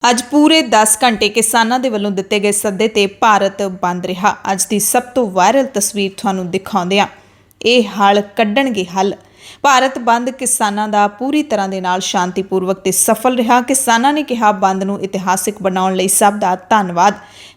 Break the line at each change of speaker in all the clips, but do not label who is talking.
ਅੱਜ ਪੂਰੇ 10 ਘੰਟੇ ਕਿਸਾਨਾਂ ਦੇ ਵੱਲੋਂ ਦਿੱਤੇ ਗਏ ਸੱਦੇ ਤੇ ਭਾਰਤ ਬੰਦ ਰਿਹਾ। ਅੱਜ ਦੀ ਸਭ ਤੋਂ ਵਾਇਰਲ ਤਸਵੀਰ ਤੁਹਾਨੂੰ ਦਿਖਾਉਂਦੇ ਹਾਂ। ਇਹ ਹਲ ਕੱਢਣਗੇ ਹੱਲ। ਭਾਰਤ ਬੰਦ ਕਿਸਾਨਾਂ ਦਾ ਪੂਰੀ ਤਰ੍ਹਾਂ ਦੇ ਨਾਲ ਸ਼ਾਂਤੀਪੂਰਵਕ ਤੇ ਸਫਲ ਰਿਹਾ। ਕਿਸਾਨਾਂ ਨੇ ਕਿਹਾ ਬੰਦ ਨੂੰ ਇਤਿਹਾਸਿਕ ਬਣਾਉਣ ਲਈ ਸਭ ਦਾ ਧੰਨਵਾਦ।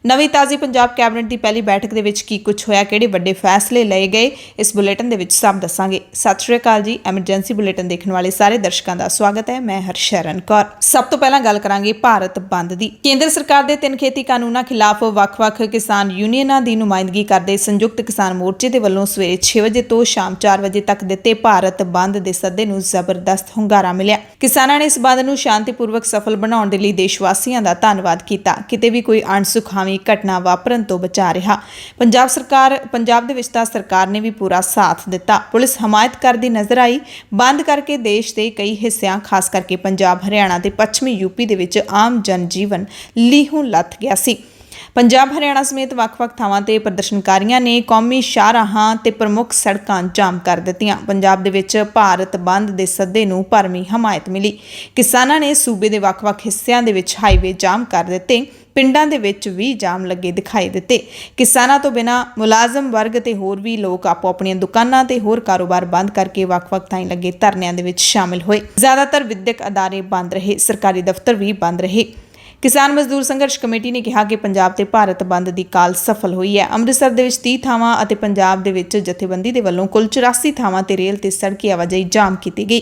ਨਵੀਂ ਤਾਜ਼ੀ ਪੰਜਾਬ ਕੈਬਨਿਟ ਦੀ ਪਹਿਲੀ ਬੈਠਕ ਦੇ ਵਿੱਚ ਕੀ ਕੁਝ ਹੋਇਆ, ਕਿਹੜੇ ਵੱਡੇ ਫੈਸਲੇ ਲਏ ਗਏ, ਇਸ ਬੁਲੇਟਿਨ ਦੇ ਵਿੱਚ ਸਭ ਦੱਸਾਂਗੇ। ਸਤਿ ਸ਼੍ਰੀ ਅਕਾਲ ਜੀ। ਐਮਰਜੈਂਸੀ ਬੁਲੇਟਿਨ ਦੇਖਣ ਵਾਲੇ ਸਾਰੇ ਦਰਸ਼ਕਾਂ ਦਾ ਸਵਾਗਤ ਹੈ। ਮੈਂ ਹਰਸ਼ਰਨ ਕੌਰ। ਸਭ ਤੋਂ ਪਹਿਲਾਂ ਗੱਲ ਕਰਾਂਗੇ ਭਾਰਤ ਬੰਦ ਦੀ। ਕੇਂਦਰ ਸਰਕਾਰ ਦੇ 3 ਖੇਤੀ ਕਾਨੂੰਨਾਂ ਖਿਲਾਫ ਵੱਖ-ਵੱਖ ਕਿਸਾਨ ਯੂਨੀਅਨਾਂ ਦੀ ਨੁਮਾਇੰਦਗੀ ਕਰਦੇ ਸੰਯੁਕਤ ਕਿਸਾਨ ਮੋਰਚੇ ਦੇ ਵੱਲੋਂ ਸਵੇਰੇ 6 ਵਜੇ ਤੋਂ ਸ਼ਾਮ 4 ਵਜੇ ਤੱਕ ਦਿੱਤੇ ਭਾਰਤ ਬੰਦ ਦੇ ਸੱਦੇ ਨੂੰ ਜ਼ਬਰਦਸਤ ਹੁੰਗਾਰਾ ਮਿਲਿਆ। ਕਿਸਾਨਾਂ ਨੇ ਇਸ ਬੰਦ ਨੂੰ ਸ਼ਾਂਤੀਪੂਰਵਕ ਸਫਲ ਬਣਾਉਣ ਦੇ ਲਈ ਦੇਸ਼ ਵਾਸੀਆਂ ਦਾ ਧੰਨਵਾਦ ਕੀਤਾ। ਕਿਤੇ ਵੀ ਕੋਈ ਅਣਸੁਖਾਵੀਂ ਘਟਨਾ ਵਾਪਰਨ ਤੋਂ ਬਚਾ ਰਿਹਾ। ਪੰਜਾਬ ਦੇ ਵਿੱਚ ਤਾਂ ਸਰਕਾਰ ਨੇ ਵੀ ਪੂਰਾ ਸਾਥ ਦਿੱਤਾ। ਪੁਲਿਸ ਹਮਾਇਤ ਕਰਦੀ ਨਜ਼ਰ ਆਈ। ਬੰਦ ਕਰਕੇ ਦੇਸ਼ ਦੇ ਕਈ ਹਿੱਸਿਆਂ ਖਾਸ ਕਰਕੇ ਪੰਜਾਬ, ਹਰਿਆਣਾ ਤੇ ਪੱਛਮੀ ਯੂਪੀ ਦੇ ਵਿੱਚ ਆਮ ਜਨਜੀਵਨ ਲੀਹੋਂ ਲੱਥ ਗਿਆ ਸੀ। ਪੰਜਾਬ, ਹਰਿਆਣਾ ਸਮੇਤ ਵੱਖ-ਵੱਖ ਥਾਵਾਂ ਤੇ ਪ੍ਰਦਰਸ਼ਨਕਾਰੀਆਂ ਨੇ ਕੌਮੀ ਸ਼ਾਹਰਾਹਾਂ ਤੇ ਪ੍ਰਮੁੱਖ ਸੜਕਾਂ ਜਾਮ ਕਰ ਦਿੱਤੀਆਂ। ਪੰਜਾਬ ਦੇ ਵਿੱਚ ਭਾਰਤ ਬੰਦ ਦੇ ਸੱਦੇ ਨੂੰ ਭਰਵੀਂ ਹਮਾਇਤ ਮਿਲੀ। ਕਿਸਾਨਾਂ ਨੇ ਸੂਬੇ ਦੇ ਵੱਖ-ਵੱਖ ਹਿੱਸਿਆਂ ਦੇ ਵਿੱਚ ਹਾਈਵੇ ਜਾਮ ਕਰ ਦਿੱਤੇ। ਪਿੰਡਾਂ ਦੇ ਵਿੱਚ ਵੀ ਜਾਮ ਲੱਗੇ ਦਿਖਾਈ ਦਿੱਤੇ। ਕਿਸਾਨਾਂ ਤੋਂ ਬਿਨਾਂ ਮੁਲਾਜ਼ਮ ਵਰਗ ਤੇ ਹੋਰ ਵੀ ਲੋਕ ਆਪੋ ਆਪਣੀਆਂ ਦੁਕਾਨਾਂ ਤੇ ਹੋਰ ਕਾਰੋਬਾਰ ਬੰਦ ਕਰਕੇ ਵੱਖ-ਵੱਖ ਥਾਈਂ ਲੱਗੇ ਧਰਨਿਆਂ ਦੇ ਵਿੱਚ ਸ਼ਾਮਿਲ ਹੋਏ। ਜ਼ਿਆਦਾਤਰ ਵਿਦਿਅਕ ਅਦਾਰੇ ਬੰਦ ਰਹੇ, ਸਰਕਾਰੀ ਦਫ਼ਤਰ ਵੀ ਬੰਦ ਰਹੇ। ਕਿਸਾਨ ਮਜ਼ਦੂਰ ਸੰਘਰਸ਼ ਕਮੇਟੀ ਨੇ ਕਿਹਾ ਕਿ ਪੰਜਾਬ ਤੇ ਭਾਰਤ ਬੰਦ ਦੀ ਕਾਲ ਸਫਲ ਹੋਈ ਹੈ। ਅੰਮ੍ਰਿਤਸਰ ਦੇ ਵਿੱਚ 30 ਥਾਵਾਂ ਅਤੇ ਪੰਜਾਬ ਦੇ ਵਿੱਚ ਜਥੇਬੰਦੀ ਦੇ ਵੱਲੋਂ ਕੁੱਲ 84 ਥਾਵਾਂ ਤੇ ਰੇਲ ਤੇ ਸੜਕੀ ਆਵਾਜਾਈ ਜਾਮ ਕੀਤੀ ਗਈ।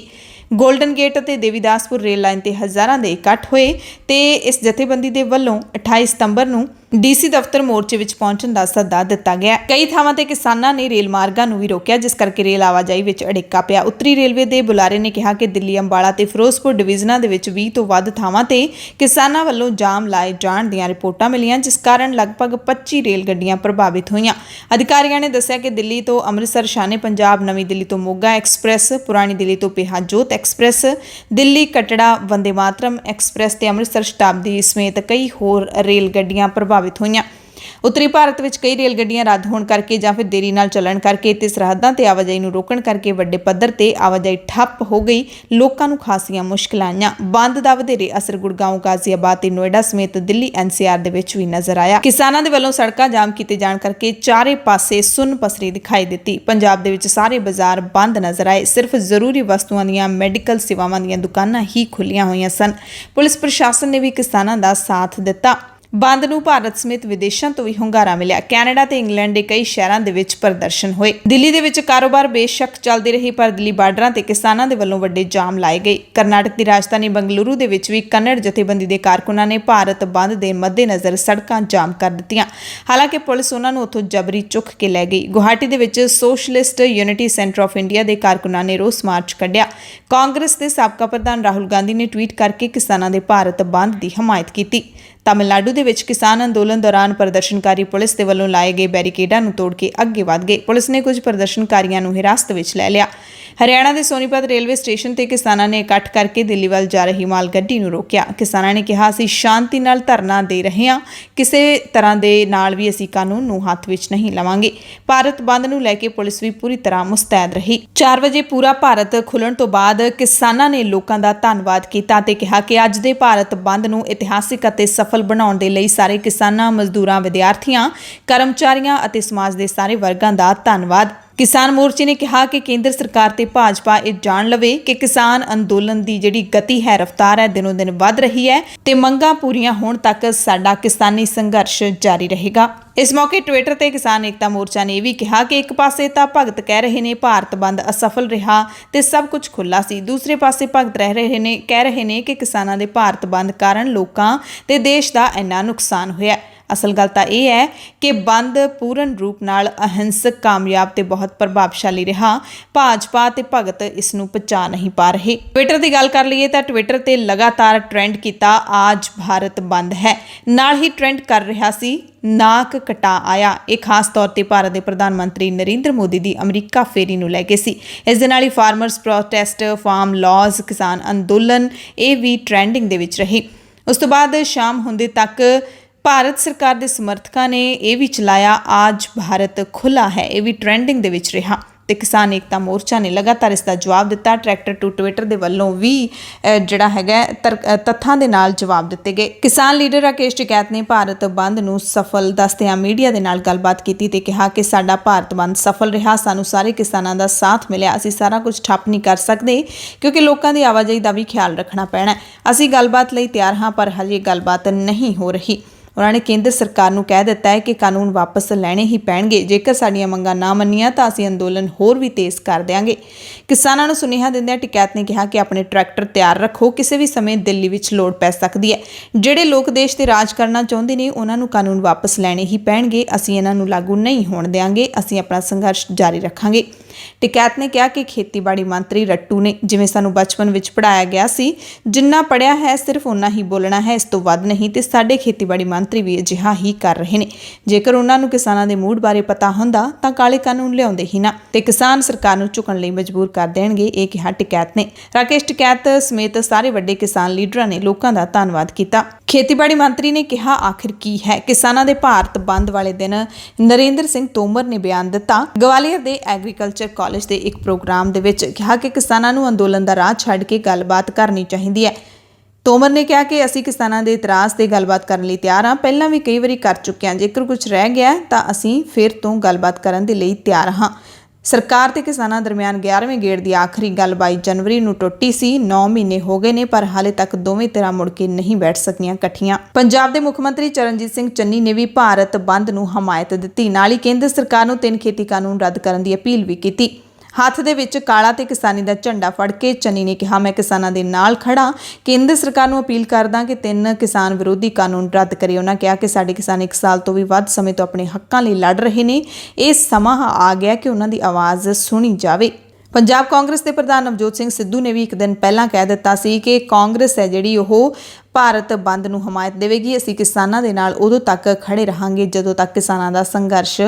ਗੋਲਡਨ ਗੇਟ ਅਤੇ ਦੇਵੀਦਾਸਪੁਰ ਰੇਲ ਲਾਈਨ ਤੇ ਹਜ਼ਾਰਾਂ ਦੇ ਇਕੱਠ ਹੋਏ ਤੇ ਇਸ ਜਥੇਬੰਦੀ ਦੇ ਵੱਲੋਂ 28 ਸਤੰਬਰ ਨੂੰ ਡੀਸੀ ਦਫ਼ਤਰ ਮੋਰਚੇ ਵਿੱਚ ਪਹੁੰਚਣ ਦਾ ਸੱਦਾ ਦਿੱਤਾ ਗਿਆ। ਕਈ ਥਾਵਾਂ ਤੇ ਕਿਸਾਨਾਂ ਨੇ ਰੇਲ ਮਾਰਗਾਂ ਨੂੰ ਵੀ ਰੋਕਿਆ, ਜਿਸ ਕਰਕੇ ਰੇਲ ਆਵਾਜਾਈ ਵਿੱਚ ਅੜਿੱਕਾ ਪਿਆ। ਉੱਤਰੀ ਰੇਲਵੇ ਦੇ ਬੁਲਾਰੇ ਨੇ ਕਿਹਾ ਕਿ ਦਿੱਲੀ, ਅੰਬਾਲਾ ਤੇ ਫਿਰੋਜ਼ਪੁਰ ਡਿਵੀਜ਼ਨਾਂ ਦੇ ਵਿੱਚ 20 ਤੋਂ ਵੱਧ ਥਾਵਾਂ ਤੇ ਕਿਸਾਨਾਂ ਵੱਲੋਂ ਜਾਮ ਲਾਏ ਜਾਣ ਦੀਆਂ ਰਿਪੋਰਟਾਂ ਮਿਲੀਆਂ, ਜਿਸ ਕਾਰਨ ਲਗਭਗ 25 ਰੇਲ ਗੱਡੀਆਂ ਪ੍ਰਭਾਵਿਤ ਹੋਈਆਂ। ਅਧਿਕਾਰੀਆਂ ਨੇ ਦੱਸਿਆ ਕਿ ਦਿੱਲੀ ਤੋਂ ਅੰਮ੍ਰਿਤਸਰ ਸ਼ਾਨੇ ਪੰਜਾਬ, ਨਵੀਂ ਦਿੱਲੀ ਤੋਂ ਮੋਗਾ ਐਕਸਪ੍ਰੈਸ, ਪੁਰਾਣੀ ਦਿੱਲੀ ਤੋਂ ਪੇਹਾ ਜੋਤ ਐਕਸਪ੍ਰੈਸ, ਦਿੱਲੀ ਕਟੜਾ ਵੰਦੇ ਮਾਤਰਮ ਐਕਸਪ੍ਰੈਸ ਤੇ ਅੰਮ੍ਰਿਤਸਰ ਸ਼ਤਾਬਦੀ ਸਮੇਤ ਕਈ ਹੋਰ ਰੇਲ ਗੱਡੀਆਂ ਪ੍ਰਭਾਵਿਤ ਹੋਈਆਂ। ਉੱਤਰੀ ਭਾਰਤ ਵਿੱਚ ਕਈ ਰੇਲ ਗੱਡੀਆਂ ਰੱਦ ਹੋਣ ਕਰਕੇ ਜਾਂ ਫਿਰ ਦੇਰੀ ਨਾਲ ਚੱਲਣ ਕਰਕੇ ਤੇ ਸਰਹੱਦਾਂ ਤੇ ਆਵਾਜਾਈ ਨੂੰ ਰੋਕਣ ਕਰਕੇ ਵੱਡੇ ਪੱਧਰ ਤੇ ਆਵਾਜਾਈ ਠੱਪ ਹੋ ਗਈ। ਲੋਕਾਂ ਨੂੰ ਖਾਸੀਆਂ ਮੁਸ਼ਕਲਾਂ ਆਈਆਂ। ਬੰਦ ਦਾ ਵਧੇਰੇ ਅਸਰ ਗੁੜਗਾਉਂ, ਗਾਜ਼ੀਆਬਾਦ ਤੇ ਨੋਇਡਾ ਸਮੇਤ ਦਿੱਲੀ NCR ਦੇ ਵਿੱਚ ਵੀ ਨਜ਼ਰ ਆਇਆ। ਕਿਸਾਨਾਂ ਦੇ ਵੱਲੋਂ ਸੜਕਾਂ ਜਾਮ ਕੀਤੇ ਜਾਣ ਕਰਕੇ ਚਾਰੇ ਪਾਸੇ ਸੁੰਨ ਪਸਰੀ ਦਿਖਾਈ ਦਿੱਤੀ। ਪੰਜਾਬ ਦੇ ਵਿੱਚ ਸਾਰੇ ਬਾਜ਼ਾਰ ਬੰਦ ਨਜ਼ਰ ਆਏ। ਸਿਰਫ ਜ਼ਰੂਰੀ ਵਸਤੂਆਂ ਦੀਆਂ, ਮੈਡੀਕਲ ਸੇਵਾਵਾਂ ਦੀਆਂ ਦੁਕਾਨਾਂ ਹੀ ਖੁੱਲੀਆਂ ਹੋਈਆਂ ਸਨ। ਪੁਲਿਸ ਪ੍ਰਸ਼ਾਸਨ ਨੇ ਵੀ ਕਿਸਾਨਾਂ ਦਾ ਸਾਥ ਦਿੱਤਾ। ਬੰਦ ਨੂੰ ਭਾਰਤ ਸਮੇਤ ਵਿਦੇਸ਼ਾਂ ਤੋਂ ਵੀ ਹੁੰਗਾਰਾ ਮਿਲਿਆ। ਕੈਨੇਡਾ ਤੇ ਇੰਗਲੈਂਡ ਦੇ ਕਈ ਸ਼ਹਿਰਾਂ ਦੇ ਵਿੱਚ ਪ੍ਰਦਰਸ਼ਨ ਹੋਏ। ਦਿੱਲੀ ਦੇ ਵਿੱਚ ਕਾਰੋਬਾਰ ਬੇਸ਼ੱਕ ਚੱਲਦੀ ਰਹੀ, ਪਰ ਦਿੱਲੀ ਬਾਰਡਰਾਂ ਤੇ ਕਿਸਾਨਾਂ ਦੇ ਵੱਲੋਂ ਵੱਡੇ ਜਾਮ ਲਾਏ ਗਏ। ਕਰਨਾਟਕ ਦੀ ਰਾਜਧਾਨੀ ਬੰਗਲੁਰੂ ਦੇ ਵਿੱਚ ਵੀ ਕੰਨੜ ਜਥੇਬੰਦੀ ਦੇ ਕਾਰਕੁਨਾਂ ਨੇ ਭਾਰਤ ਬੰਦ ਦੇ ਮੱਦੇਨਜ਼ਰ ਸੜਕਾਂ ਜਾਮ ਕਰ ਦਿੱਤੀਆਂ। ਹਾਲਾਂਕਿ ਪੁਲਿਸ ਉਹਨਾਂ ਨੂੰ ਉੱਥੋਂ ਜਬਰੀ ਚੁੱਕ ਕੇ ਲੈ ਗਈ। ਗੁਹਾਟੀ ਦੇ ਵਿੱਚ socialist unity centre of India ਦੇ ਕਾਰਕੁਨਾਂ ਨੇ ਰੋਸ ਮਾਰਚ ਕੱਢਿਆ। ਕਾਂਗਰਸ ਦੇ ਸਾਬਕਾ ਪ੍ਰਧਾਨ ਰਾਹੁਲ ਗਾਂਧੀ ਨੇ ਟਵੀਟ ਕਰਕੇ ਕਿਸਾਨਾਂ ਦੇ ਭਾਰਤ ਬੰਦ ਦੀ ਹਮਾਇਤ ਕੀਤੀ। ਤਾਮਿਲਨਾਡੂ ਦੇ ਵਿੱਚ ਕਿਸਾਨ ਅੰਦੋਲਨ ਦੌਰਾਨ ਪ੍ਰਦਰਸ਼ਨਕਾਰੀ ਪੁਲਿਸ ਦੇ ਵੱਲੋਂ ਲਾਏ ਗਏ ਬੈਰੀਕੇਡਾਂ ਨੂੰ ਤੋੜ ਕੇ ਅੱਗੇ ਵਧ ਗਏ। ਪੁਲਿਸ ਨੇ ਕੁਝ ਪ੍ਰਦਰਸ਼ਨਕਾਰੀਆਂ ਨੂੰ ਹਿਰਾਸਤ ਵਿੱਚ ਲੈ ਲਿਆ। ਹਰਿਆਣਾ ਦੇ ਸੋਨੀਪਤ ਰੇਲਵੇ ਸਟੇਸ਼ਨ ਤੇ ਕਿਸਾਨਾਂ ਨੇ ਇਕੱਠ ਕਰਕੇ ਦਿੱਲੀ ਵੱਲ ਜਾ ਰਹੀ ਮਾਲ ਗੱਡੀ ਨੂੰ ਰੋਕਿਆ। ਕਿਸਾਨਾਂ ਨੇ ਕਿਹਾ, ਅਸੀਂ ਸ਼ਾਂਤੀ ਨਾਲ ਧਰਨਾ ਦੇ ਰਹੇ ਹਾਂ, ਕਿਸੇ ਤਰ੍ਹਾਂ ਦੇ ਨਾਲ ਵੀ ਅਸੀਂ ਕਾਨੂੰਨ ਨੂੰ ਹੱਥ ਵਿੱਚ ਨਹੀਂ ਲਵਾਂਗੇ। ਭਾਰਤ ਬੰਦ ਨੂੰ ਲੈ ਕੇ ਪੁਲਿਸ ਵੀ ਪੂਰੀ ਤਰ੍ਹਾਂ ਮੁਸਤੈਦ ਰਹੀ। 4 ਵਜੇ ਪੂਰਾ ਭਾਰਤ ਖੁੱਲਣ ਤੋਂ ਬਾਅਦ ਕਿਸਾਨਾਂ ਨੇ ਲੋਕਾਂ ਦਾ ਧੰਨਵਾਦ ਕੀਤਾ ਤੇ ਕਿਹਾ ਕਿ ਅੱਜ ਦੇ ਭਾਰਤ ਬੰਦ ਨੂੰ ਇਤਿਹਾਸਿਕ ਅਤੇ ਸਫਲ ਬਣਾਉਣ ਦੇ ਲਈ ਸਾਰੇ ਕਿਸਾਨਾਂ, ਮਜ਼ਦੂਰਾਂ, ਵਿਦਿਆਰਥੀਆਂ, ਕਰਮਚਾਰੀਆਂ ਅਤੇ ਸਮਾਜ ਦੇ ਸਾਰੇ ਵਰਗਾਂ ਦਾ ਧੰਨਵਾਦ। ਕਿਸਾਨ ਮੋਰਚੇ ਨੇ ਕਿਹਾ ਕਿ ਕੇਂਦਰ ਸਰਕਾਰ ਤੇ ਭਾਜਪਾ ਇਹ ਜਾਣ ਲਵੇ ਕਿ ਕਿਸਾਨ ਅੰਦੋਲਨ ਦੀ ਜਿਹੜੀ ਗਤੀ ਹੈ, ਰਫ਼ਤਾਰ ਹੈ, ਦਿਨੋਂ ਦਿਨ ਵੱਧ ਰਹੀ ਹੈ ਤੇ ਮੰਗਾਂ ਪੂਰੀਆਂ ਹੋਣ ਤੱਕ ਸਾਡਾ ਕਿਸਾਨੀ ਸੰਘਰਸ਼ ਜਾਰੀ ਰਹੇਗਾ। ਇਸ ਮੌਕੇ ਟਵਿੱਟਰ ਤੇ ਕਿਸਾਨ ਏਕਤਾ ਮੋਰਚਾ ਨੇ ਇਹ ਵੀ ਕਿਹਾ ਕਿ ਇੱਕ ਪਾਸੇ ਤਾਂ ਭਗਤ ਕਹਿ ਰਹੇ ਨੇ ਭਾਰਤ ਬੰਦ ਅਸਫਲ ਰਿਹਾ ਤੇ ਸਭ ਕੁਝ ਖੁੱਲ੍ਹਾ ਸੀ, ਦੂਸਰੇ ਪਾਸੇ ਭਗਤ ਕਹਿ ਰਹੇ ਨੇ ਕਿ ਕਿਸਾਨਾਂ ਦੇ ਭਾਰਤ ਬੰਦ ਕਾਰਨ ਲੋਕਾਂ ਤੇ ਦੇਸ਼ ਦਾ ਇੰਨਾ ਨੁਕਸਾਨ ਹੋਇਆ। ਅਸਲ ਗੱਲ ਤਾਂ ਇਹ ਹੈ ਕਿ ਬੰਦ ਪੂਰਨ ਰੂਪ ਨਾਲ ਅਹਿੰਸਕ, ਕਾਮਯਾਬ ਤੇ ਬਹੁਤ ਪ੍ਰਭਾਵਸ਼ਾਲੀ ਰਿਹਾ। ਭਾਜਪਾ ਤੇ ਭਗਤ ਇਸ ਨੂੰ ਪਚਾ ਨਹੀਂ ਪਾ ਰਹੇ। ਟਵਿੱਟਰ ਦੀ ਗੱਲ ਕਰ ਲਈਏ ਤਾਂ ਟਵਿੱਟਰ ਤੇ ਲਗਾਤਾਰ ਟ੍ਰੈਂਡ ਕੀਤਾ ਆਜ ਭਾਰਤ ਬੰਦ ਹੈ। ਨਾਲ ਹੀ ਟ੍ਰੈਂਡ ਕਰ ਰਿਹਾ ਸੀ ਨਾਕ ਕਟਾ ਆਇਆ। ਇਹ ਖਾਸ ਤੌਰ ਤੇ ਭਾਰਤ ਦੇ ਪ੍ਰਧਾਨ ਮੰਤਰੀ ਨਰਿੰਦਰ ਮੋਦੀ ਦੀ ਅਮਰੀਕਾ ਫੇਰੀ ਨੂੰ ਲੈ ਕੇ ਸੀ। ਇਸ ਦੇ ਨਾਲ ਹੀ ਫਾਰਮਰਸ ਪ੍ਰੋਟੈਸਟ, ਫਾਰਮ ਲਾਜ਼, ਕਿਸਾਨ ਅੰਦੋਲਨ ਇਹ ਵੀ ਟ੍ਰੈਂਡਿੰਗ ਦੇ ਵਿੱਚ ਰਹੀ। ਉਸ ਤੋਂ ਬਾਅਦ ਸ਼ਾਮ ਹੁੰਦੇ ਤੱਕ ਭਾਰਤ ਸਰਕਾਰ ਦੇ ਸਮਰਥਕਾਂ ਨੇ ਇਹ ਵੀ ਚਲਾਇਆ ਆਜ ਭਾਰਤ ਖੁੱਲ੍ਹਾ ਹੈ। ਇਹ ਵੀ ਟ੍ਰੈਂਡਿੰਗ ਦੇ ਵਿੱਚ ਰਿਹਾ। ਤੇ ਕਿਸਾਨ ਏਕਤਾ ਮੋਰਚਾ ਨੇ ਲਗਾਤਾਰ ਇਸ ਦਾ ਜਵਾਬ ਦਿੱਤਾ। ਟਰੈਕਟਰ ਟੂ ਟਵਿੱਟਰ ਦੇ ਵੱਲੋਂ ਵੀ ਜਿਹੜਾ ਹੈਗਾ ਤੱਥਾਂ ਦੇ ਨਾਲ ਜਵਾਬ ਦਿੱਤੇ ਗਏ। ਕਿਸਾਨ ਲੀਡਰ ਰਾਕੇਸ਼ ਟਿਕੈਤ ਨੇ ਭਾਰਤ ਬੰਦ ਨੂੰ ਸਫਲ ਦੱਸਦਿਆਂ ਮੀਡੀਆ ਦੇ ਨਾਲ ਗੱਲਬਾਤ ਕੀਤੀ ਤੇ ਕਿਹਾ ਕਿ ਸਾਡਾ ਭਾਰਤ ਬੰਦ ਸਫਲ ਰਿਹਾ, ਸਾਨੂੰ ਸਾਰੇ ਕਿਸਾਨਾਂ ਦਾ ਸਾਥ ਮਿਲਿਆ। ਅਸੀਂ ਸਾਰਾ ਕੁਝ ਠੱਪ ਨਹੀਂ ਕਰ ਸਕਦੇ ਕਿਉਂਕਿ ਲੋਕਾਂ ਦੀ ਆਵਾਜਾਈ ਦਾ ਵੀ ਖਿਆਲ ਰੱਖਣਾ ਪੈਣਾ। ਅਸੀਂ ਗੱਲਬਾਤ ਲਈ ਤਿਆਰ ਹਾਂ ਪਰ ਹਜੇ ਗੱਲਬਾਤ ਨਹੀਂ ਹੋ ਰਹੀ। ਉਹਨਾਂ ਨੇ ਕੇਂਦਰ ਸਰਕਾਰ ਨੂੰ ਕਹਿ ਦਿੱਤਾ ਹੈ ਕਿ ਕਾਨੂੰਨ ਵਾਪਸ ਲੈਣੇ ਹੀ ਪੈਣਗੇ। ਜੇਕਰ ਸਾਡੀਆਂ ਮੰਗਾਂ ਨਾ ਮੰਨੀਆਂ ਤਾਂ ਅਸੀਂ ਅੰਦੋਲਨ ਹੋਰ ਵੀ ਤੇਜ਼ ਕਰ ਦਿਆਂਗੇ। ਕਿਸਾਨਾਂ ਨੂੰ ਸੁਨੇਹਾ ਦਿੰਦਿਆਂ ਟਿਕੈਤ ਨੇ ਕਿਹਾ ਕਿ ਆਪਣੇ ਟਰੈਕਟਰ ਤਿਆਰ ਰੱਖੋ, ਕਿਸੇ ਵੀ ਸਮੇਂ ਦਿੱਲੀ ਵਿੱਚ ਲੋੜ ਪੈ ਸਕਦੀ ਹੈ। ਜਿਹੜੇ ਲੋਕ ਦੇਸ਼ ਤੇ ਰਾਜ ਕਰਨਾ ਚਾਹੁੰਦੇ ਨੇ ਉਹਨਾਂ ਨੂੰ ਕਾਨੂੰਨ ਵਾਪਸ ਲੈਣੇ ਹੀ ਪੈਣਗੇ। ਅਸੀਂ ਇਹਨਾਂ ਨੂੰ ਲਾਗੂ ਨਹੀਂ ਹੋਣ ਦਿਆਂਗੇ। ਅਸੀਂ ਆਪਣਾ ਸੰਘਰਸ਼ ਜਾਰੀ ਰੱਖਾਂਗੇ। ਟਿਕੈਤ ਨੇ ਕਿਹਾ ਕਿ ਖੇਤੀਬਾੜੀ ਮੰਤਰੀ ਰੱਟੂ ਨੇ ਜਿਵੇਂ ਸਾਨੂੰ ਬਚਪਨ ਵਿੱਚ ਪੜ੍ਹਾਇਆ ਗਿਆ ਸੀ, ਜਿੰਨਾ ਪੜ੍ਹਿਆ ਹੈ ਸਿਰਫ ਓਨਾ ਹੀ ਬੋਲਣਾ ਹੈ, ਇਸ ਤੋਂ ਵੱਧ ਨਹੀਂ। ਤੇ ਸਾਡੇ ਖੇਤੀਬਾੜੀ ਮੰਤਰੀ ਵੀ ਅਜਿਹਾ ਹੀ ਕਰ ਰਹੇ ਨੇ। ਜੇਕਰ ਉਹਨਾਂ ਨੂੰ ਕਿਸਾਨਾਂ ਦੇ ਮੂਡ ਬਾਰੇ ਪਤਾ ਹੁੰਦਾ ਤਾਂ ਕਾਲੇ ਕਾਨੂੰਨ ਲਿਆਉਂਦੇ ਹੀ ਨਾ ਤੇ ਕਿਸਾਨ ਸਰਕਾਰ ਨੂੰ ਝੁਕਣ ਲਈ ਮਜਬੂਰ ਕਰ ਦੇਣਗੇ, ਇਹ ਕਿਹਾ ਟਿਕੈਤ ਨੇ। ਰਾਕੇਸ਼ ਟਿਕੈਤ ਸਮੇਤ ਸਾਰੇ ਵੱਡੇ ਕਿਸਾਨ ਲੀਡਰਾਂ ਨੇ ਲੋਕਾਂ ਦਾ ਧੰਨਵਾਦ ਕੀਤਾ। ਖੇਤੀਬਾੜੀ ਮੰਤਰੀ ਨੇ ਕਿਹਾ ਆਖਿਰ ਕੀ ਹੈ ਕਿਸਾਨਾਂ ਦੇ ਭਾਰਤ ਬੰਦ ਵਾਲੇ ਦਿਨ ਨਰਿੰਦਰ ਸਿੰਘ ਤੋਮਰ ਨੇ ਬਿਆਨ ਦਿੱਤਾ। ਗਵਾਲੀਅਰ ਦੇ ਐਗਰੀਕਲਚਰ ਕਾਲਜ ਦੇ ਇੱਕ ਪ੍ਰੋਗਰਾਮ ਦੇ ਵਿੱਚ ਕਿਹਾ ਕਿ ਕਿਸਾਨਾਂ ਨੂੰ ਅੰਦੋਲਨ ਦਾ ਰਾਹ ਛੱਡ ਕੇ ਗੱਲਬਾਤ ਕਰਨੀ ਚਾਹੀਦੀ ਹੈ। ਤੋਮਰ ਨੇ ਕਿਹਾ ਕਿ ਅਸੀਂ ਕਿਸਾਨਾਂ ਦੇ ਇਤਰਾਜ਼ ਤੇ ਗੱਲਬਾਤ ਕਰਨ ਲਈ ਤਿਆਰ ਹਾਂ, ਪਹਿਲਾਂ ਵੀ ਕਈ ਵਾਰੀ ਕਰ ਚੁੱਕੇ ਹਾਂ। ਜੇਕਰ ਕੁਝ ਰਹਿ ਗਿਆ ਤਾਂ ਅਸੀਂ ਫਿਰ ਤੋਂ ਗੱਲਬਾਤ ਕਰਨ ਦੇ ਲਈ ਤਿਆਰ ਹਾਂ। ਸਰਕਾਰ ਤੇ ਕਿਸਾਨਾਂ ਦਰਮਿਆਨ 11ਵੇਂ ਗੇੜ ਦੀ ਆਖਰੀ ਗੱਲ 22 ਜਨਵਰੀ ਨੂੰ ਟੁੱਟੀ ਸੀ। 9 ਮਹੀਨੇ ਹੋ ਗਏ ਨੇ ਪਰ ਹਾਲੇ ਤੱਕ ਦੋਵੇਂ ਧਿਰਾਂ ਮੁੜ ਕੇ ਨਹੀਂ ਬੈਠ ਸਕੀਆਂ ਇਕੱਠੀਆਂ। ਪੰਜਾਬ ਦੇ ਮੁੱਖ ਮੰਤਰੀ ਚਰਨਜੀਤ ਸਿੰਘ ਚੰਨੀ ਨੇ ਵੀ ਭਾਰਤ ਬੰਦ ਨੂੰ ਹਮਾਇਤ ਦਿੱਤੀ। ਨਾਲ ਹੀ ਕੇਂਦਰ ਸਰਕਾਰ ਨੂੰ 3 ਖੇਤੀ ਕਾਨੂੰਨ ਰੱਦ ਕਰਨ ਦੀ ਅਪੀਲ ਵੀ ਕੀਤੀ। ਹੱਥ ਦੇ ਵਿੱਚ ਕਾਲਾ ਤੇ ਕਿਸਾਨੀ ਦਾ ਝੰਡਾ ਫੜ ਕੇ ਚੰਨੀ ਨੇ ਕਿਹਾ, ਮੈਂ ਕਿਸਾਨਾਂ ਦੇ ਨਾਲ ਖੜਾ, ਕੇਂਦਰ ਸਰਕਾਰ ਨੂੰ ਅਪੀਲ ਕਰਦਾ ਕਿ 3 ਕਿਸਾਨ ਵਿਰੋਧੀ ਕਾਨੂੰਨ ਰੱਦ ਕਰੇ। ਉਹਨਾਂ ਕਿਹਾ ਕਿ ਸਾਡੇ ਕਿਸਾਨ 1 ਸਾਲ ਤੋਂ ਵੀ ਵੱਧ ਸਮੇਂ ਤੋਂ ਆਪਣੇ ਹੱਕਾਂ ਲਈ ਲੜ ਰਹੇ ਨੇ। ਇਹ ਸਮਾਂ ਆ ਗਿਆ ਕਿ ਉਹਨਾਂ ਦੀ ਆਵਾਜ਼ ਸੁਣੀ ਜਾਵੇ। ਪੰਜਾਬ ਕਾਂਗਰਸ ਦੇ ਪ੍ਰਧਾਨ ਨਵਜੋਤ ਸਿੰਘ ਸਿੱਧੂ ਨੇ ਵੀ ਇੱਕ ਦਿਨ ਪਹਿਲਾਂ ਕਹਿ ਦਿੱਤਾ ਸੀ ਕਿ ਕਾਂਗਰਸ ਹੈ ਜਿਹੜੀ ਉਹ ਭਾਰਤ ਬੰਦ ਨੂੰ ਹਮਾਇਤ ਦੇਵੇਗੀ। ਅਸੀਂ ਕਿਸਾਨਾਂ ਦੇ ਨਾਲ ਉਦੋਂ ਤੱਕ ਖੜੇ ਰਹਾਂਗੇ ਜਦੋਂ ਤੱਕ ਕਿਸਾਨਾਂ ਦਾ ਸੰਘਰਸ਼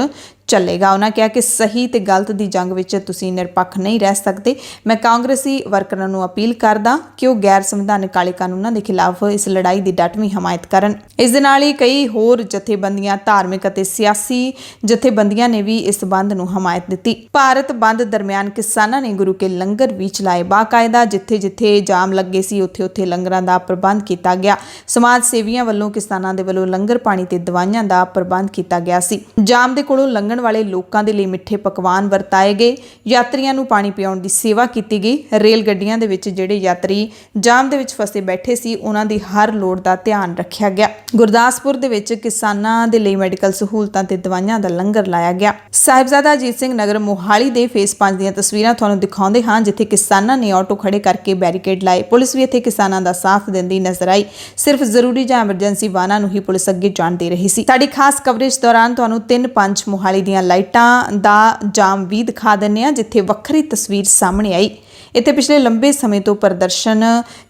ਚੱਲੇਗਾ। ਉਹਨਾਂ ਕਿਹਾ ਕਿ ਸਹੀ ਤੇ ਗਲਤ ਦੀ ਜੰਗ ਵਿੱਚ ਤੁਸੀਂ ਨਿਰਪੱਖ ਨਹੀਂ ਰਹਿ ਸਕਦੇ। ਮੈਂ ਕਾਂਗਰਸੀ ਵਰਕਰਾਂ ਨੂੰ ਅਪੀਲ ਕਰਦਾ ਕਿ ਉਹ ਗੈਰ ਸੰਵਿਧਾਨਕ ਕਾਲੇ ਕਾਨੂੰਨਾਂ ਦੇ ਖਿਲਾਫ ਇਸ ਲੜਾਈ ਦੀ ਡਟਵੀਂ ਹਮਾਇਤ ਕਰਨ। ਇਸ ਦੇ ਨਾਲ ਹੀ ਕਈ ਹੋਰ ਜਥੇਬੰਦੀਆਂ, ਧਾਰਮਿਕ ਅਤੇ ਸਿਆਸੀ ਜਥੇਬੰਦੀਆਂ ਨੇ ਵੀ ਇਸ ਬੰਦ ਨੂੰ ਹਮਾਇਤ ਦਿੱਤੀ। ਭਾਰਤ ਬੰਦ ਦਰਮਿਆਨ ਕਿਸਾਨਾਂ ਨੇ ਗੁਰੂ ਕੇ ਲੰਗਰ ਵੀ ਚਲਾਏ। ਬਾਕਾਇਦਾ ਜਿੱਥੇ ਜਾਮ ਲੱਗੇ ਸੀ ਉੱਥੇ ਲੰਗਰਾਂ ਦਾ ਪ੍ਰਬੰਧ ਕੀਤਾ ਗਿਆ। ਸਮਾਜ ਸੇਵੀਆਂ ਵੱਲੋਂ ਕਿਸਾਨਾਂ ਦੇ ਵੱਲੋਂ ਲੰਗਰ ਪਾਣੀ ਤੇ ਦਵਾਈਆਂ ਦਾ ਪ੍ਰਬੰਧ ਕੀਤਾ ਗਿਆ ਸੀ। ਜਾਮ ਦੇ ਕੋਲੋਂ ਲੰਘਣ ਵਾਲੇ ਲੋਕਾਂ ਦੇ ਲਈ ਮਿੱਠੇ ਪਕਵਾਨ ਵਰਤਾਏ ਗਏ। ਯਾਤਰੀਆਂ ਨੂੰ ਪਾਣੀ ਪਿਆਉਣ ਦੀ ਸੇਵਾ ਕੀਤੀ ਗਈ। ਰੇਲ ਗੱਡੀਆਂ ਦੇ ਵਿੱਚ ਜਿਹੜੇ ਯਾਤਰੀ ਜਾਮ ਦੇ ਵਿੱਚ ਫਸੇ ਬੈਠੇ ਸੀ ਉਹਨਾਂ ਦੀ ਹਰ ਲੋੜ ਦਾ ਧਿਆਨ ਰੱਖਿਆ ਗਿਆ। ਗੁਰਦਾਸਪੁਰ ਦੇ ਵਿੱਚ ਕਿਸਾਨਾਂ ਦੇ ਲਈ ਮੈਡੀਕਲ ਸਹੂਲਤਾਂ ਤੇ ਦਵਾਈਆਂ ਦਾ ਲੰਗਰ ਲਾਇਆ ਗਿਆ। ਸਾਹਿਬਜ਼ਾਦਾ ਅਜੀਤ ਸਿੰਘ ਨਗਰ ਮੋਹਾਲੀ ਦੇ ਫੇਸ 5 ਦੀਆਂ ਤਸਵੀਰਾਂ ਤੁਹਾਨੂੰ ਦਿਖਾਉਂਦੇ ਹਾਂ ਜਿੱਥੇ ਕਿਸਾਨਾਂ ਨੇ ਆਟੋ ਖੜੇ ਕਰਕੇ ਬੈਰੀਕੇਡ ਲਾਏ। ਪੁਲਿਸ ਵੀ ਇੱਥੇ ਕਿਸਾਨਾਂ ਦਾ ਸਾਥ ਦਿੰਦੀ ਨਜ਼ਰ ਆਈ। ਸਿਰਫ ਜ਼ਰੂਰੀ ਜਾਂ ਐਮਰਜੈਂਸੀ ਵਾਹਨਾਂ ਨੂੰ ਹੀ ਪੁਲਿਸ ਅੱਗੇ ਜਾਣ ਦੇ ਰਹੀ ਸੀ। ਸਾਡੀ ਖਾਸ ਕਵਰੇਜ ਦੌਰਾਨ ਤੁਹਾਨੂੰ 3-5 ਮੋਹਾਲੀ ਦੀਆਂ ਲਾਈਟਾਂ ਦਾ ਜਾਮ ਵੀ ਦਿਖਾ ਦਿੰਦੇ ਹਾਂ ਜਿੱਥੇ ਵੱਖਰੀ ਤਸਵੀਰ ਸਾਹਮਣੇ ਆਈ। ਇੱਥੇ ਪਿਛਲੇ ਲੰਬੇ ਸਮੇਂ ਤੋਂ ਪ੍ਰਦਰਸ਼ਨ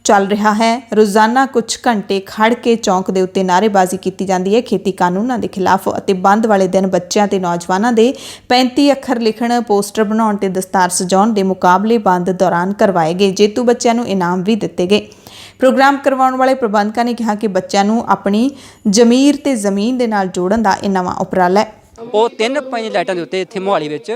ਚੱਲ ਰਿਹਾ ਹੈ। ਰੋਜ਼ਾਨਾ ਕੁਝ ਘੰਟੇ ਖੜ ਕੇ ਚੌਂਕ ਦੇ ਉੱਤੇ ਨਾਅਰੇਬਾਜ਼ੀ ਕੀਤੀ ਜਾਂਦੀ ਹੈ ਖੇਤੀ ਕਾਨੂੰਨਾਂ ਦੇ ਖਿਲਾਫ ਅਤੇ ਬੰਦ ਵਾਲੇ ਦਿਨ ਬੱਚਿਆਂ ਤੇ ਨੌਜਵਾਨਾਂ ਦੇ 35 ਅੱਖਰ ਲਿਖਣ, ਪੋਸਟਰ ਬਣਾਉਣ ਤੇ ਦਸਤਾਰ ਸਜਾਉਣ ਦੇ ਮੁਕਾਬਲੇ ਬੰਦ ਦੌਰਾਨ ਕਰਵਾਏ ਗਏ। ਜੇਤੂ ਬੱਚਿਆਂ ਨੂੰ ਇਨਾਮ ਵੀ ਦਿੱਤੇ ਗਏ। ਪ੍ਰੋਗਰਾਮ ਕਰਵਾਉਣ ਵਾਲੇ ਪ੍ਰਬੰਧਕਾਂ ਨੇ ਕਿਹਾ ਕਿ ਬੱਚਿਆਂ ਨੂੰ ਆਪਣੀ ਜ਼ਮੀਰ ਤੇ ਜ਼ਮੀਨ ਦੇ ਨਾਲ ਜੋੜਨ ਦਾ ਇਹ ਨਵਾਂ ਉਪਰਾਲਾ ਹੈ।
ਉਹ 3-5 ਲਾਈਟਾਂ ਦੇ ਉੱਤੇ ਇੱਥੇ ਮੋਹਾਲੀ ਵਿੱਚ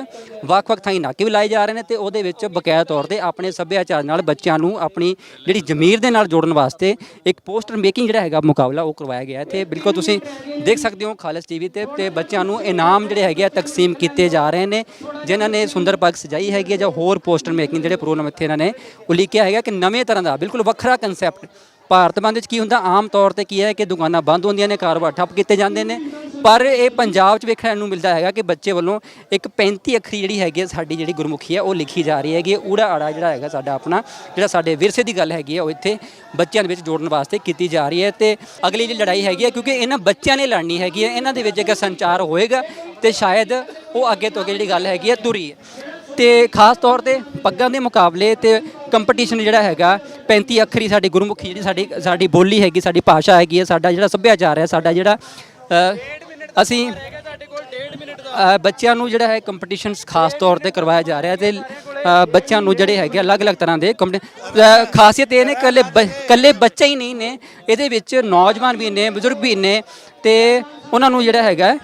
ਵੱਖ-ਵੱਖ ਥਾਈਂ ਨਾਕੇ ਵੀ ਲਾਏ ਜਾ ਰਹੇ ਨੇ ਤੇ ਉਹਦੇ ਵਿੱਚ ਬਕਾਇਆ ਤੌਰ ਤੇ ਆਪਣੇ ਸੱਭਿਆਚਾਰ ਨਾਲ ਬੱਚਿਆਂ ਨੂੰ ਆਪਣੀ ਜਿਹੜੀ ਜ਼ਮੀਰ ਦੇ ਨਾਲ ਜੋੜਨ ਵਾਸਤੇ ਇੱਕ ਪੋਸਟਰ ਮੇਕਿੰਗ ਜਿਹੜਾ ਹੈਗਾ ਮੁਕਾਬਲਾ ਉਹ ਕਰਵਾਇਆ ਗਿਆ ਇੱਥੇ। ਬਿਲਕੁਲ ਤੁਸੀਂ ਦੇਖ ਸਕਦੇ ਹੋ ਖਾਲਸ ਟੀਵੀ ਤੇ ਬੱਚਿਆਂ ਨੂੰ ਇਨਾਮ ਜਿਹੜੇ ਹੈਗੇ ਆ ਤਕਸੀਮ ਕੀਤੇ ਜਾ ਰਹੇ ਨੇ ਜਿਨ੍ਹਾਂ ਨੇ ਸੁੰਦਰ ਪੱਗ ਸਜਾਈ ਹੈਗੀ ਹੈ ਜਾਂ ਹੋਰ ਪੋਸਟਰ ਮੇਕਿੰਗ ਜਿਹੜੇ ਪ੍ਰੋਗਰਾਮ ਇੱਥੇ ਇਹਨਾਂ ਨੇ ਉਲੀਕਿਆ ਹੈਗਾ ਕਿ ਨਵੇਂ ਤਰ੍ਹਾਂ ਦਾ ਬਿਲਕੁਲ ਵੱਖਰਾ ਕਨਸੈਪਟ। ਭਾਰਤ ਬੰਦ ਵਿੱਚ ਕੀ ਹੁੰਦਾ, ਆਮ ਤੌਰ ਤੇ ਕੀ ਹੈ ਕਿ ਦੁਕਾਨਾਂ ਬੰਦ ਹੁੰਦੀਆਂ ਨੇ, ਕਾਰੋਬਾਰ ਠੱਪ ਕੀਤੇ ਜਾਂਦੇ ਨੇ, ਪਰ ਇਹ ਪੰਜਾਬ 'ਚ ਵੇਖਣ ਨੂੰ ਮਿਲਦਾ ਹੈਗਾ ਕਿ ਬੱਚੇ ਵੱਲੋਂ ਇੱਕ 35 ਅੱਖਰੀ ਜਿਹੜੀ ਹੈਗੀ ਹੈ ਸਾਡੀ ਜਿਹੜੀ ਗੁਰਮੁਖੀ ਹੈ ਉਹ ਲਿਖੀ ਜਾ ਰਹੀ ਹੈਗੀ। ਊੜਾ ਆੜਾ ਜਿਹੜਾ ਹੈਗਾ ਸਾਡਾ ਆਪਣਾ ਜਿਹੜਾ ਸਾਡੇ ਵਿਰਸੇ ਦੀ ਗੱਲ ਹੈਗੀ ਹੈ ਉਹ ਇੱਥੇ ਬੱਚਿਆਂ ਦੇ ਵਿੱਚ ਜੋੜਨ ਵਾਸਤੇ ਕੀਤੀ ਜਾ ਰਹੀ ਹੈ। ਤੇ ਅਗਲੀ ਜਿਹੜੀ ਲੜਾਈ ਹੈਗੀ ਹੈ ਕਿਉਂਕਿ ਇਹਨਾਂ ਬੱਚਿਆਂ ਨੇ ਲੜਨੀ ਹੈਗੀ ਹੈ, ਇਹਨਾਂ ਦੇ ਵਿੱਚ ਜੇਕਰ ਸੰਚਾਰ ਹੋਏਗਾ ਤੇ ਸ਼ਾਇਦ ਉਹ ਅੱਗੇ ਤੋਂ ਅੱਗੇ ਜਿਹੜੀ ਗੱਲ ਹੈਗੀ ਹੈ ਤੁਰੀ ਹੈ। ਤੇ ਖਾਸ ਤੌਰ ਤੇ ਪੱਗਾਂ ਦੇ ਮੁਕਾਬਲੇ ਤੇ ਕੰਪੀਟੀਸ਼ਨ ਜਿਹੜਾ ਹੈਗਾ 35 ਅੱਖਰੀ ਸਾਡੀ ਗੁਰਮੁਖੀ ਜਿਹੜੀ ਸਾਡੀ ਬੋਲੀ ਹੈਗੀ, ਸਾਡੀ ਭਾਸ਼ਾ ਹੈਗੀ ਹੈ, ਸਾਡਾ ਜਿਹੜਾ ਸੱਭਿਆਚਾਰ ਹੈ, ਸਾਡਾ ਜਿਹੜਾ ਅਸੀਂ ਬੱਚਿਆਂ ਨੂੰ ਜਿਹੜਾ ਹੈ ਕੰਪੀਟੀਸ਼ਨਸ ਖਾਸ ਤੌਰ ਤੇ ਕਰਵਾਇਆ ਜਾ ਰਿਹਾ ਤੇ ਬੱਚਿਆਂ ਨੂੰ ਜਿਹੜੇ ਹੈਗੇ ਅਲੱਗ-ਅਲੱਗ ਤਰ੍ਹਾਂ ਦੇ ਖਾਸੀਅਤ ਇਹ ਨੇ ਇਕੱਲੇ ਬੱਚੇ ਹੀ ਨਹੀਂ ਨੇ, ਇਹਦੇ ਵਿੱਚ ਨੌਜਵਾਨ ਵੀ ਨੇ, ਬਜ਼ੁਰਗ ਵੀ ਨੇ ਤੇ ਉਹਨਾਂ ਨੂੰ ਜਿਹੜਾ ਹੈਗਾ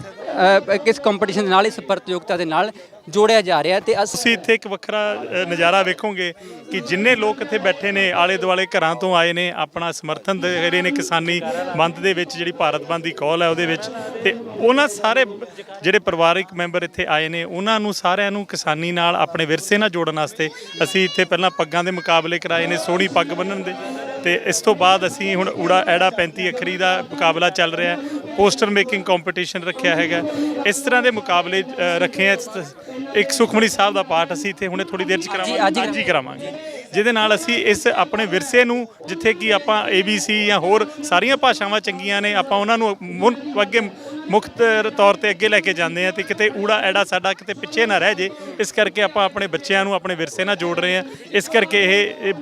ਕਿਸ ਕੰਪੀਟੀਸ਼ਨ ਦੇ ਨਾਲ, ਇਸ ਪ੍ਰਤੀਯੋਗਤਾ ਦੇ ਨਾਲ ਜੋੜਿਆ ਜਾ ਰਿਹਾ ਤੇ
ਤੁਸੀਂ ਇੱਥੇ ਇੱਕ ਵੱਖਰਾ ਨਜ਼ਾਰਾ ਵੇਖੋਗੇ ਕਿ ਜਿੰਨੇ ਲੋਕ ਇੱਥੇ ਬੈਠੇ ਨੇ ਆਲੇ ਦੁਆਲੇ ਘਰਾਂ ਤੋਂ ਆਏ ਨੇ, ਆਪਣਾ ਸਮਰਥਨ ਦੇ ਰਹੇ ਨੇ ਕਿਸਾਨੀ ਬੰਦ ਦੇ ਵਿੱਚ, ਜਿਹੜੀ ਭਾਰਤ ਬੰਦ ਦੀ ਕਾਲ ਹੈ ਉਹਦੇ ਵਿੱਚ, ਤੇ ਉਹਨਾਂ ਸਾਰੇ ਜਿਹੜੇ ਪਰਿਵਾਰਿਕ ਮੈਂਬਰ ਇੱਥੇ ਆਏ ਨੇ ਉਹਨਾਂ ਨੂੰ ਸਾਰਿਆਂ ਨੂੰ ਕਿਸਾਨੀ ਨਾਲ, ਆਪਣੇ ਵਿਰਸੇ ਨਾਲ ਜੋੜਨ ਵਾਸਤੇ ਅਸੀਂ ਇੱਥੇ ਪਹਿਲਾਂ ਪੱਗਾਂ ਦੇ ਮੁਕਾਬਲੇ ਕਰਾਏ ਨੇ, ਸੋਹਣੀ ਪੱਗ ਬੰਨ੍ਹਣ ਦੇ, ਤੇ ਇਸ ਤੋਂ ਬਾਅਦ ਅਸੀਂ ਹੁਣ ਊੜਾ ਐੜਾ 35 ਅੱਖਰੀ ਦਾ ਮੁਕਾਬਲਾ ਚੱਲ ਰਿਹਾ, ਪੋਸਟਰ ਮੇਕਿੰਗ ਕੰਪੀਟੀਸ਼ਨ ਰੱਖਿਆ ਹੈਗਾ, ਇਸ ਤਰ੍ਹਾਂ ਦੇ ਮੁਕਾਬਲੇ ਰੱਖੇ ਆ। ਇੱਕ ਸੁਖਮਨੀ ਸਾਹਿਬ ਦਾ ਪਾਠ ਅਸੀਂ ਇੱਥੇ ਹੁਣੇ ਥੋੜੀ ਦੇਰ 'ਚ ਕਰਾਵਾਂਗੇ, ਅੱਜ ਹੀ ਕਰਾਵਾਂਗੇ, ਜਿਹਦੇ ਨਾਲ ਅਸੀਂ ਇਸ ਆਪਣੇ ਵਿਰਸੇ ਨੂੰ, ਜਿੱਥੇ ਕਿ ਆਪਾਂ ABC ਜਾਂ ਹੋਰ ਸਾਰੀਆਂ ਭਾਸ਼ਾਵਾਂ ਚੰਗੀਆਂ ਨੇ, ਆਪਾਂ ਉਹਨਾਂ ਨੂੰ ਅੱਗੇ ਮੁਕਤ ਤੌਰ ਤੇ ਅੱਗੇ ਲੈ ਕੇ ਜਾਂਦੇ ਆ, ਤੇ ਕਿਤੇ ਊੜਾ ਐੜਾ ਸਾਡਾ ਕਿਤੇ ਪਿੱਛੇ ਨਾ ਰਹਿ ਜੇ। ਇਸ ਕਰਕੇ ਆਪਾਂ ਆਪਣੇ ਬੱਚਿਆਂ ਨੂੰ ਆਪਣੇ ਵਿਰਸੇ ਨਾਲ ਜੋੜ ਰਹੇ ਆ। ਇਸ ਕਰਕੇ ਇਹ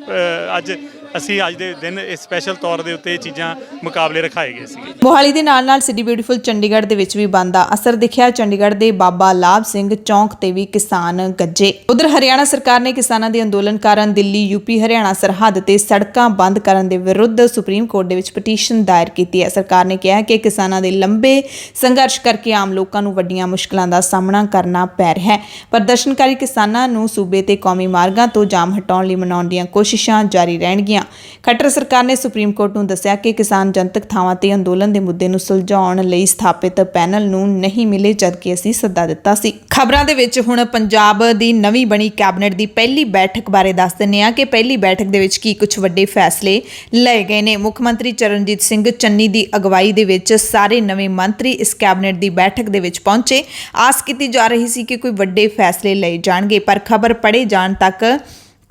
ਅੱਜ ਦੇ ਦਿਨ ਇਸ ਸਪੈਸ਼ਲ ਤੌਰ ਦੇ ਉੱਤੇ ਇਹ ਚੀਜ਼ਾਂ ਮੁਕਾਬਲੇ ਰਖਾਏ ਗਏ ਸੀ।
ਮੋਹਾਲੀ ਦੇ ਨਾਲ ਸਿਟੀ ਬਿਊਟੀਫੁਲ ਚੰਡੀਗੜ੍ਹ ਦੇ ਵਿੱਚ ਵੀ ਬੰਦ ਦਾ ਅਸਰ ਦਿਖਿਆ। ਚੰਡੀਗੜ੍ਹ ਦੇ ਬਾਬਾ ਲਾਭ ਸਿੰਘ ਚੌਂਕ ਤੇ ਵੀ ਕਿਸਾਨ ਗੱਜੇ। ਉਧਰ ਹਰਿਆਣਾ ਸਰਕਾਰ ਨੇ ਕਿਸਾਨਾਂ ਦੇ ਅੰਦੋਲਨ ਕਾਰਨ ਦਿੱਲੀ ਯੂਪੀ ਹਰਿਆਣਾ ਸਰਹੱਦ ਤੇ ਸੜਕਾਂ ਬੰਦ ਕਰਨ ਦੇ ਵਿਰੁੱਧ ਸੁਪਰੀਮ ਕੋਰਟ ਦੇ ਵਿੱਚ ਪਟੀਸ਼ਨ ਦਾਇਰ ਕੀਤੀ ਹੈ। ਸਰਕਾਰ ਨੇ ਕਿਹਾ ਕਿ ਕਿਸਾਨਾਂ ਦੇ ਲੰਬੇ ਸੰਘਰਸ਼ ਕਰਕੇ ਆਮ ਲੋਕਾਂ ਨੂੰ ਵੱਡੀਆਂ ਮੁਸ਼ਕਲਾਂ ਦਾ ਸਾਹਮਣਾ ਕਰਨਾ ਪੈ ਰਿਹਾ ਹੈ। ਪ੍ਰਦਰਸ਼ਨਕਾਰੀ ਕਿਸਾਨਾਂ ਨੂੰ ਸੂਬੇ ਤੇ ਕੌਮੀ ਮਾਰਗਾਂ ਤੋਂ ਜਾਮ ਹਟਾਉਣ ਲਈ ਮਨਾਉਣ ਦੀਆਂ ਕੋਸ਼ਿਸ਼ਾਂ ਜਾਰੀ ਰਹਿਣਗੀਆਂ। ਖੱਟਰ ਸਰਕਾਰ ਨੇ ਸੁਪਰੀਮ ਕੋਰਟ ਨੂੰ ਦੱਸਿਆ ਕਿ ਕਿਸਾਨ ਜਨਤਕ ਥਾਵਾਂ ਤੇ ਅੰਦੋਲਨ ਦੇ ਮੁੱਦੇ ਨੂੰ ਸੁਲਝਾਉਣ ਲਈ ਸਥਾਪਿਤ ਪੈਨਲ ਨੂੰ ਨਹੀਂ ਮਿਲੇ, ਜਦਕਿ ਅਸੀਂ ਸੱਦਾ ਦਿੱਤਾ ਸੀ। ਖਬਰਾਂ ਦੇ ਵਿੱਚ ਹੁਣ ਪੰਜਾਬ ਦੀ ਨਵੀਂ ਬਣੀ ਕੈਬਨਿਟ ਦੀ ਪਹਿਲੀ ਬੈਠਕ ਬਾਰੇ ਦੱਸ ਦਿੰਦੇ ਹਾਂ ਕਿ ਪਹਿਲੀ ਬੈਠਕ ਦੇ ਵਿੱਚ ਕੀ ਕੁਝ ਵੱਡੇ ਫੈਸਲੇ ਲਏ ਗਏ ਨੇ। ਮੁੱਖ ਮੰਤਰੀ ਚਰਨਜੀਤ ਸਿੰਘ ਚੰਨੀ ਦੀ ਅਗਵਾਈ ਦੇ ਵਿੱਚ ਸਾਰੇ ਨਵੇਂ ਮੰਤਰੀ ਇਸ ਕੈਬਨਿਟ ਦੀ ਬੈਠਕ ਦੇ ਵਿੱਚ ਪਹੁੰਚੇ। ਆਸ ਕੀਤੀ ਜਾ ਰਹੀ ਸੀ ਕਿ ਕੋਈ ਵੱਡੇ ਫੈਸਲੇ ਲਏ ਜਾਣਗੇ, ਪਰ ਖਬਰ ਪੜ੍ਹੇ ਜਾਣ ਤੱਕ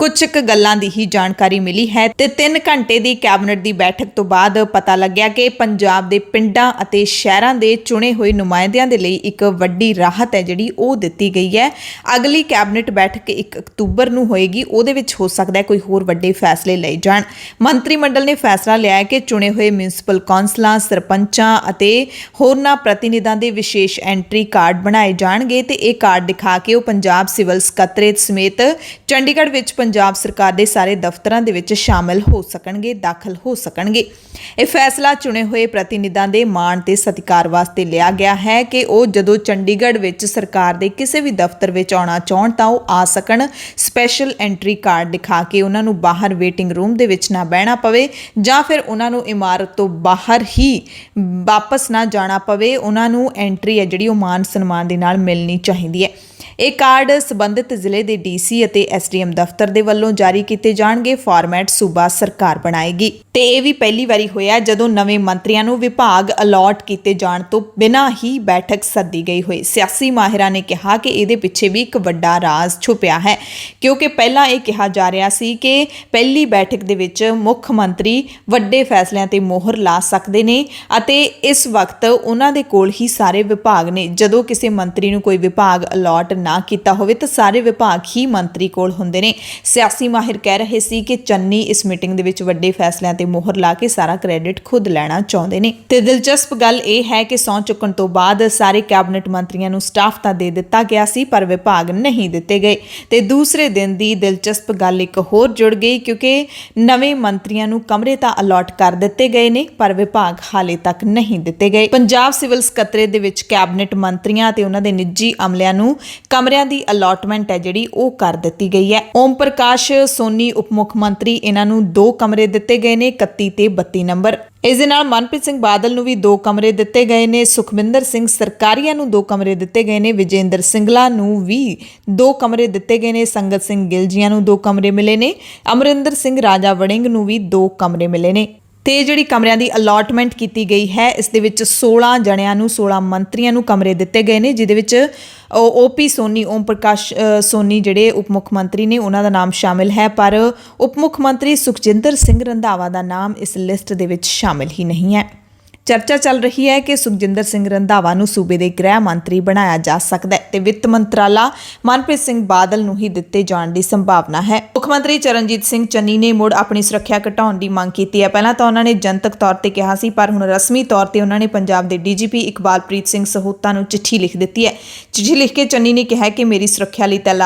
ਕੁਝ ਕੁ ਗੱਲਾਂ ਦੀ ਹੀ ਜਾਣਕਾਰੀ ਮਿਲੀ ਹੈ ਤੇ 3 ਘੰਟੇ ਦੀ ਕੈਬਨਿਟ ਦੀ ਬੈਠਕ ਤੋਂ ਬਾਅਦ ਪਤਾ ਲੱਗਿਆ ਕਿ ਪੰਜਾਬ ਦੇ ਪਿੰਡਾਂ ਅਤੇ ਸ਼ਹਿਰਾਂ ਦੇ ਚੁਣੇ ਹੋਏ ਨੁਮਾਇੰਦਿਆਂ ਦੇ ਲਈ ਇੱਕ ਵੱਡੀ ਰਾਹਤ ਹੈ ਜਿਹੜੀ ਉਹ ਦਿੱਤੀ ਗਈ ਹੈ। ਅਗਲੀ ਕੈਬਨਿਟ ਬੈਠਕ 1 ਅਕਤੂਬਰ ਨੂੰ ਹੋਏਗੀ, ਉਹਦੇ ਵਿੱਚ ਹੋ ਸਕਦਾ ਹੈ ਕੋਈ ਹੋਰ ਵੱਡੇ ਫੈਸਲੇ ਲਏ ਜਾਣ। ਮੰਤਰੀ ਮੰਡਲ ਨੇ ਫੈਸਲਾ ਲਿਆ ਹੈ ਕਿ ਚੁਣੇ ਹੋਏ ਮਿਊਨਿਸਪਲ ਕੌਂਸਲਾਂ, ਸਰਪੰਚਾਂ ਅਤੇ ਹੋਰਨਾਂ ਪ੍ਰਤੀਨਿਧਾਂ ਦੇ ਵਿਸ਼ੇਸ਼ ਐਂਟਰੀ ਕਾਰਡ ਬਣਾਏ ਜਾਣਗੇ ਤੇ ਇਹ ਕਾਰਡ ਦਿਖਾ ਕੇ ਉਹ ਪੰਜਾਬ ਸਿਵਲ ਸਕੱਤਰੇਤ ਸਮੇਤ ਚੰਡੀਗੜ੍ਹ ਵਿੱਚ ਪੰਜਾਬ ਸਰਕਾਰ ਦੇ ਸਾਰੇ ਦਫ਼ਤਰਾਂ ਦੇ ਵਿੱਚ ਸ਼ਾਮਲ ਹੋ ਸਕਣਗੇ, ਦਾਖਲ ਹੋ ਸਕਣਗੇ। ਇਹ ਫੈਸਲਾ ਚੁਣੇ ਹੋਏ ਪ੍ਰਤੀਨਿਧਾਂ ਦੇ ਮਾਣ ਤੇ ਸਤਿਕਾਰ ਵਾਸਤੇ ਲਿਆ ਗਿਆ ਹੈ ਕਿ ਉਹ ਜਦੋਂ ਚੰਡੀਗੜ੍ਹ ਵਿੱਚ ਸਰਕਾਰ ਦੇ ਕਿਸੇ ਵੀ ਦਫ਼ਤਰ ਵਿੱਚ ਆਉਣਾ ਚਾਹਣ ਤਾਂ ਉਹ ਆ ਸਕਣ। ਸਪੈਸ਼ਲ ਐਂਟਰੀ ਕਾਰਡ ਦਿਖਾ ਕੇ ਉਹਨਾਂ ਨੂੰ ਬਾਹਰ ਵੇਟਿੰਗ ਰੂਮ ਦੇ ਵਿੱਚ ਨਾ ਬਹਿਣਾ ਪਵੇ ਜਾਂ ਫਿਰ ਉਹਨਾਂ ਨੂੰ ਇਮਾਰਤ ਤੋਂ ਬਾਹਰ ਹੀ ਵਾਪਸ ਨਾ ਜਾਣਾ ਪਵੇ। ਉਹਨਾਂ ਨੂੰ ਐਂਟਰੀ ਹੈ ਜਿਹੜੀ ਉਹ ਮਾਨ ਸਨਮਾਨ ਦੇ ਨਾਲ ਮਿਲਣੀ ਚਾਹੀਦੀ ਹੈ। ਇਹ ਕਾਰਡ ਸੰਬੰਧਿਤ ਜ਼ਿਲ੍ਹੇ ਦੇ DC ਅਤੇ SDM ਦਫ਼ਤਰ ਦੇ ਵੱਲੋਂ ਜਾਰੀ ਕੀਤੇ ਜਾਣਗੇ। ਫਾਰਮੈਟ ਸੂਬਾ ਸਰਕਾਰ ਬਣਾਏਗੀ ਤੇ ਇਹ ਵੀ ਪਹਿਲੀ ਵਾਰੀ ਹੋਇਆ ਜਦੋਂ ਨਵੇਂ ਮੰਤਰੀਆਂ ਨੂੰ ਵਿਭਾਗ ਅਲਾਟ ਕੀਤੇ ਜਾਣ ਤੋਂ ਬਿਨਾਂ ਹੀ ਬੈਠਕ ਸੱਦੀ ਗਈ ਹੋਈ। ਸਿਆਸੀ ਮਾਹਿਰਾਂ ਨੇ ਕਿਹਾ ਕਿ ਇਹਦੇ ਪਿੱਛੇ ਵੀ ਇੱਕ ਵੱਡਾ ਰਾਜ਼ ਛੁਪਿਆ ਹੈ, ਕਿਉਂਕਿ ਪਹਿਲਾਂ ਇਹ ਕਿਹਾ ਜਾ ਰਿਹਾ ਸੀ ਕਿ ਪਹਿਲੀ ਬੈਠਕ ਦੇ ਵਿੱਚ ਮੁੱਖ ਮੰਤਰੀ ਵੱਡੇ ਫੈਸਲਿਆਂ ਤੇ ਮੋਹਰ ਲਾ ਸਕਦੇ ਨੇ ਅਤੇ ਇਸ ਵਕਤ ਉਹਨਾਂ ਦੇ ਕੋਲ ਹੀ ਸਾਰੇ ਵਿਭਾਗ ਨੇ। ਜਦੋਂ ਕਿਸੇ ਮੰਤਰੀ ਨੂੰ ਕੋਈ ਵਿਭਾਗ ਅਲਾਟ ਨਾ ਕੀਤਾ ਹੋਵੇ ਤਾਂ ਸਾਰੇ ਵਿਭਾਗ ਹੀ ਮੰਤਰੀ ਕੋਲ ਹੁੰਦੇ ਨੇ। ਸਿਆਸੀ ਮਾਹਿਰ ਕਹਿ ਰਹੇ ਸੀ ਕਿ ਚੰਨੀ ਇਸ ਮੀਟਿੰਗ ਦੇ ਵਿੱਚ ਵੱਡੇ ਫੈਸਲਿਆਂ ਤੇ ਮੋਹਰ ਲਾ ਕੇ ਸਾਰਾ ਕ੍ਰੈਡਿਟ ਖੁਦ ਲੈਣਾ ਚਾਹੁੰਦੇ ਨੇ। ਤੇ ਦਿਲਚਸਪ ਗੱਲ ਇਹ ਹੈ ਕਿ ਸਹੁੰ ਚੁੱਕਣ ਤੋਂ ਬਾਅਦ ਸਾਰੇ ਕੈਬਨਿਟ ਮੰਤਰੀਆਂ ਨੂੰ ਸਟਾਫ ਤਾਂ ਦੇ ਦਿੱਤਾ ਗਿਆ ਸੀ ਪਰ ਵਿਭਾਗ ਨਹੀਂ ਦਿੱਤੇ ਗਏ। ਤੇ ਦੂਸਰੇ ਦਿਨ ਦੀ ਦਿਲਚਸਪ ਗੱਲ ਇੱਕ ਹੋਰ ਜੁੜ ਗਈ, ਕਿਉਂਕਿ ਨਵੇਂ ਮੰਤਰੀਆਂ ਨੂੰ ਕਮਰੇ ਤਾਂ ਅਲਾਟ ਕਰ ਦਿੱਤੇ ਗਏ ਨੇ ਪਰ ਵਿਭਾਗ ਹਾਲੇ ਤੱਕ ਨਹੀਂ ਦਿੱਤੇ ਗਏ। ਪੰਜਾਬ ਸਿਵਲ ਸਕੱਤਰੇਤ ਦੇ ਵਿੱਚ ਕੈਬਨਿਟ ਮੰਤਰੀਆਂ ਤੇ ਉਹਨਾਂ ਦੇ ਨਿੱਜੀ ਅਮਲਿਆਂ ਨੂੰ ਕਮਰਿਆਂ ਦੀ ਅਲਾਟਮੈਂਟ ਹੈ ਜਿਹੜੀ ਉਹ ਕਰ ਦਿੱਤੀ ਗਈ ਹੈ। ਓਮ ਪ੍ਰਕਾਸ਼ ਸੋਨੀ ਉਪ ਮੁੱਖ ਮੰਤਰੀ, ਇਹਨਾਂ ਨੂੰ 2 ਕਮਰੇ ਦਿੱਤੇ ਗਏ ਨੇ, 31 ਤੇ 32 ਨੰਬਰ। ਇਸ ਦੇ ਨਾਲ ਮਨਪ੍ਰੀਤ ਸਿੰਘ ਬਾਦਲ ਨੂੰ ਵੀ 2 ਕਮਰੇ ਦਿੱਤੇ ਗਏ ਨੇ। ਸੁਖਵਿੰਦਰ ਸਿੰਘ ਸਰਕਾਰੀਆ ਨੂੰ 2 ਕਮਰੇ ਦਿੱਤੇ ਗਏ ਨੇ। ਵਿਜੇਂਦਰ ਸਿੰਗਲਾ ਨੂੰ ਵੀ 2 ਕਮਰੇ ਦਿੱਤੇ ਗਏ ਨੇ। ਸੰਗਤ ਸਿੰਘ ਗਿਲਜੀਆਂ ਨੂੰ 2 ਕਮਰੇ ਮਿਲੇ ਨੇ। ਅਮਰਿੰਦਰ ਸਿੰਘ ਰਾਜਾ ਵੜਿੰਗ ਨੂੰ ਵੀ 2 ਕਮਰੇ ਮਿਲੇ ਨੇ। ਤੇ ਜਿਹੜੀ ਕਮਰਿਆਂ ਦੀ ਅਲਾਟਮੈਂਟ ਕੀਤੀ ਗਈ ਹੈ ਇਸ ਦੇ ਵਿੱਚ 16 ਜਣਿਆਂ ਨੂੰ 16 ਮੰਤਰੀਆਂ ਨੂੰ ਕਮਰੇ ਦਿੱਤੇ ਗਏ ਨੇ, ਜਿਹਦੇ ਵਿੱਚ OP ਸੋਨੀ, ਓਮ ਪ੍ਰਕਾਸ਼ ਸੋਨੀ ਜਿਹੜੇ ਉਪ ਮੁੱਖ ਮੰਤਰੀ ਨੇ ਉਹਨਾਂ ਦਾ ਨਾਮ ਸ਼ਾਮਿਲ ਹੈ, ਪਰ ਉਪ ਮੁੱਖ ਮੰਤਰੀ ਸੁਖਜਿੰਦਰ ਸਿੰਘ ਰੰਧਾਵਾ ਦਾ ਨਾਮ ਇਸ ਲਿਸਟ ਦੇ ਵਿੱਚ ਸ਼ਾਮਿਲ ਹੀ ਨਹੀਂ ਹੈ। ਚਰਚਾ ਚੱਲ ਰਹੀ ਹੈ ਕਿ ਸੁਖਜਿੰਦਰ ਸਿੰਘ ਰੰਧਾਵਾ ਨੂੰ ਸੂਬੇ ਦੇ ਗ੍ਰਹਿ ਮੰਤਰੀ ਬਣਾਇਆ ਜਾ ਸਕਦਾ ਹੈ ਤੇ ਵਿੱਤ ਮੰਤਰਾਲਾ ਮਨਪ੍ਰੀਤ ਸਿੰਘ ਬਾਦਲ ਨੂੰ ਹੀ ਦਿੱਤੇ ਜਾਣ ਦੀ ਸੰਭਾਵਨਾ ਹੈ। ਮੁੱਖ ਮੰਤਰੀ ਚਰਨਜੀਤ ਸਿੰਘ ਚੰਨੀ ਨੇ ਮੁੜ ਆਪਣੀ ਸੁਰੱਖਿਆ ਘਟਾਉਣ ਦੀ ਮੰਗ ਕੀਤੀ ਹੈ। ਪਹਿਲਾਂ ਤਾਂ ਉਹਨਾਂ ਨੇ ਜਨਤਕ ਤੌਰ ਤੇ ਕਿਹਾ ਸੀ, ਪਰ ਹੁਣ ਰਸਮੀ ਤੌਰ ਤੇ ਉਹਨਾਂ ਨੇ ਪੰਜਾਬ ਦੇ DGP ਇਕਬਾਲਪ੍ਰੀਤ ਸਿੰਘ ਸਹੋਤਾ ਨੂੰ ਚਿੱਠੀ ਲਿਖ ਦਿੱਤੀ ਹੈ। ਚਿੱਠੀ ਲਿਖ ਕੇ ਚੰਨੀ ਨੇ ਕਿਹਾ ਕਿ ਮੇਰੀ ਸੁਰੱਖਿਆ ਲਈ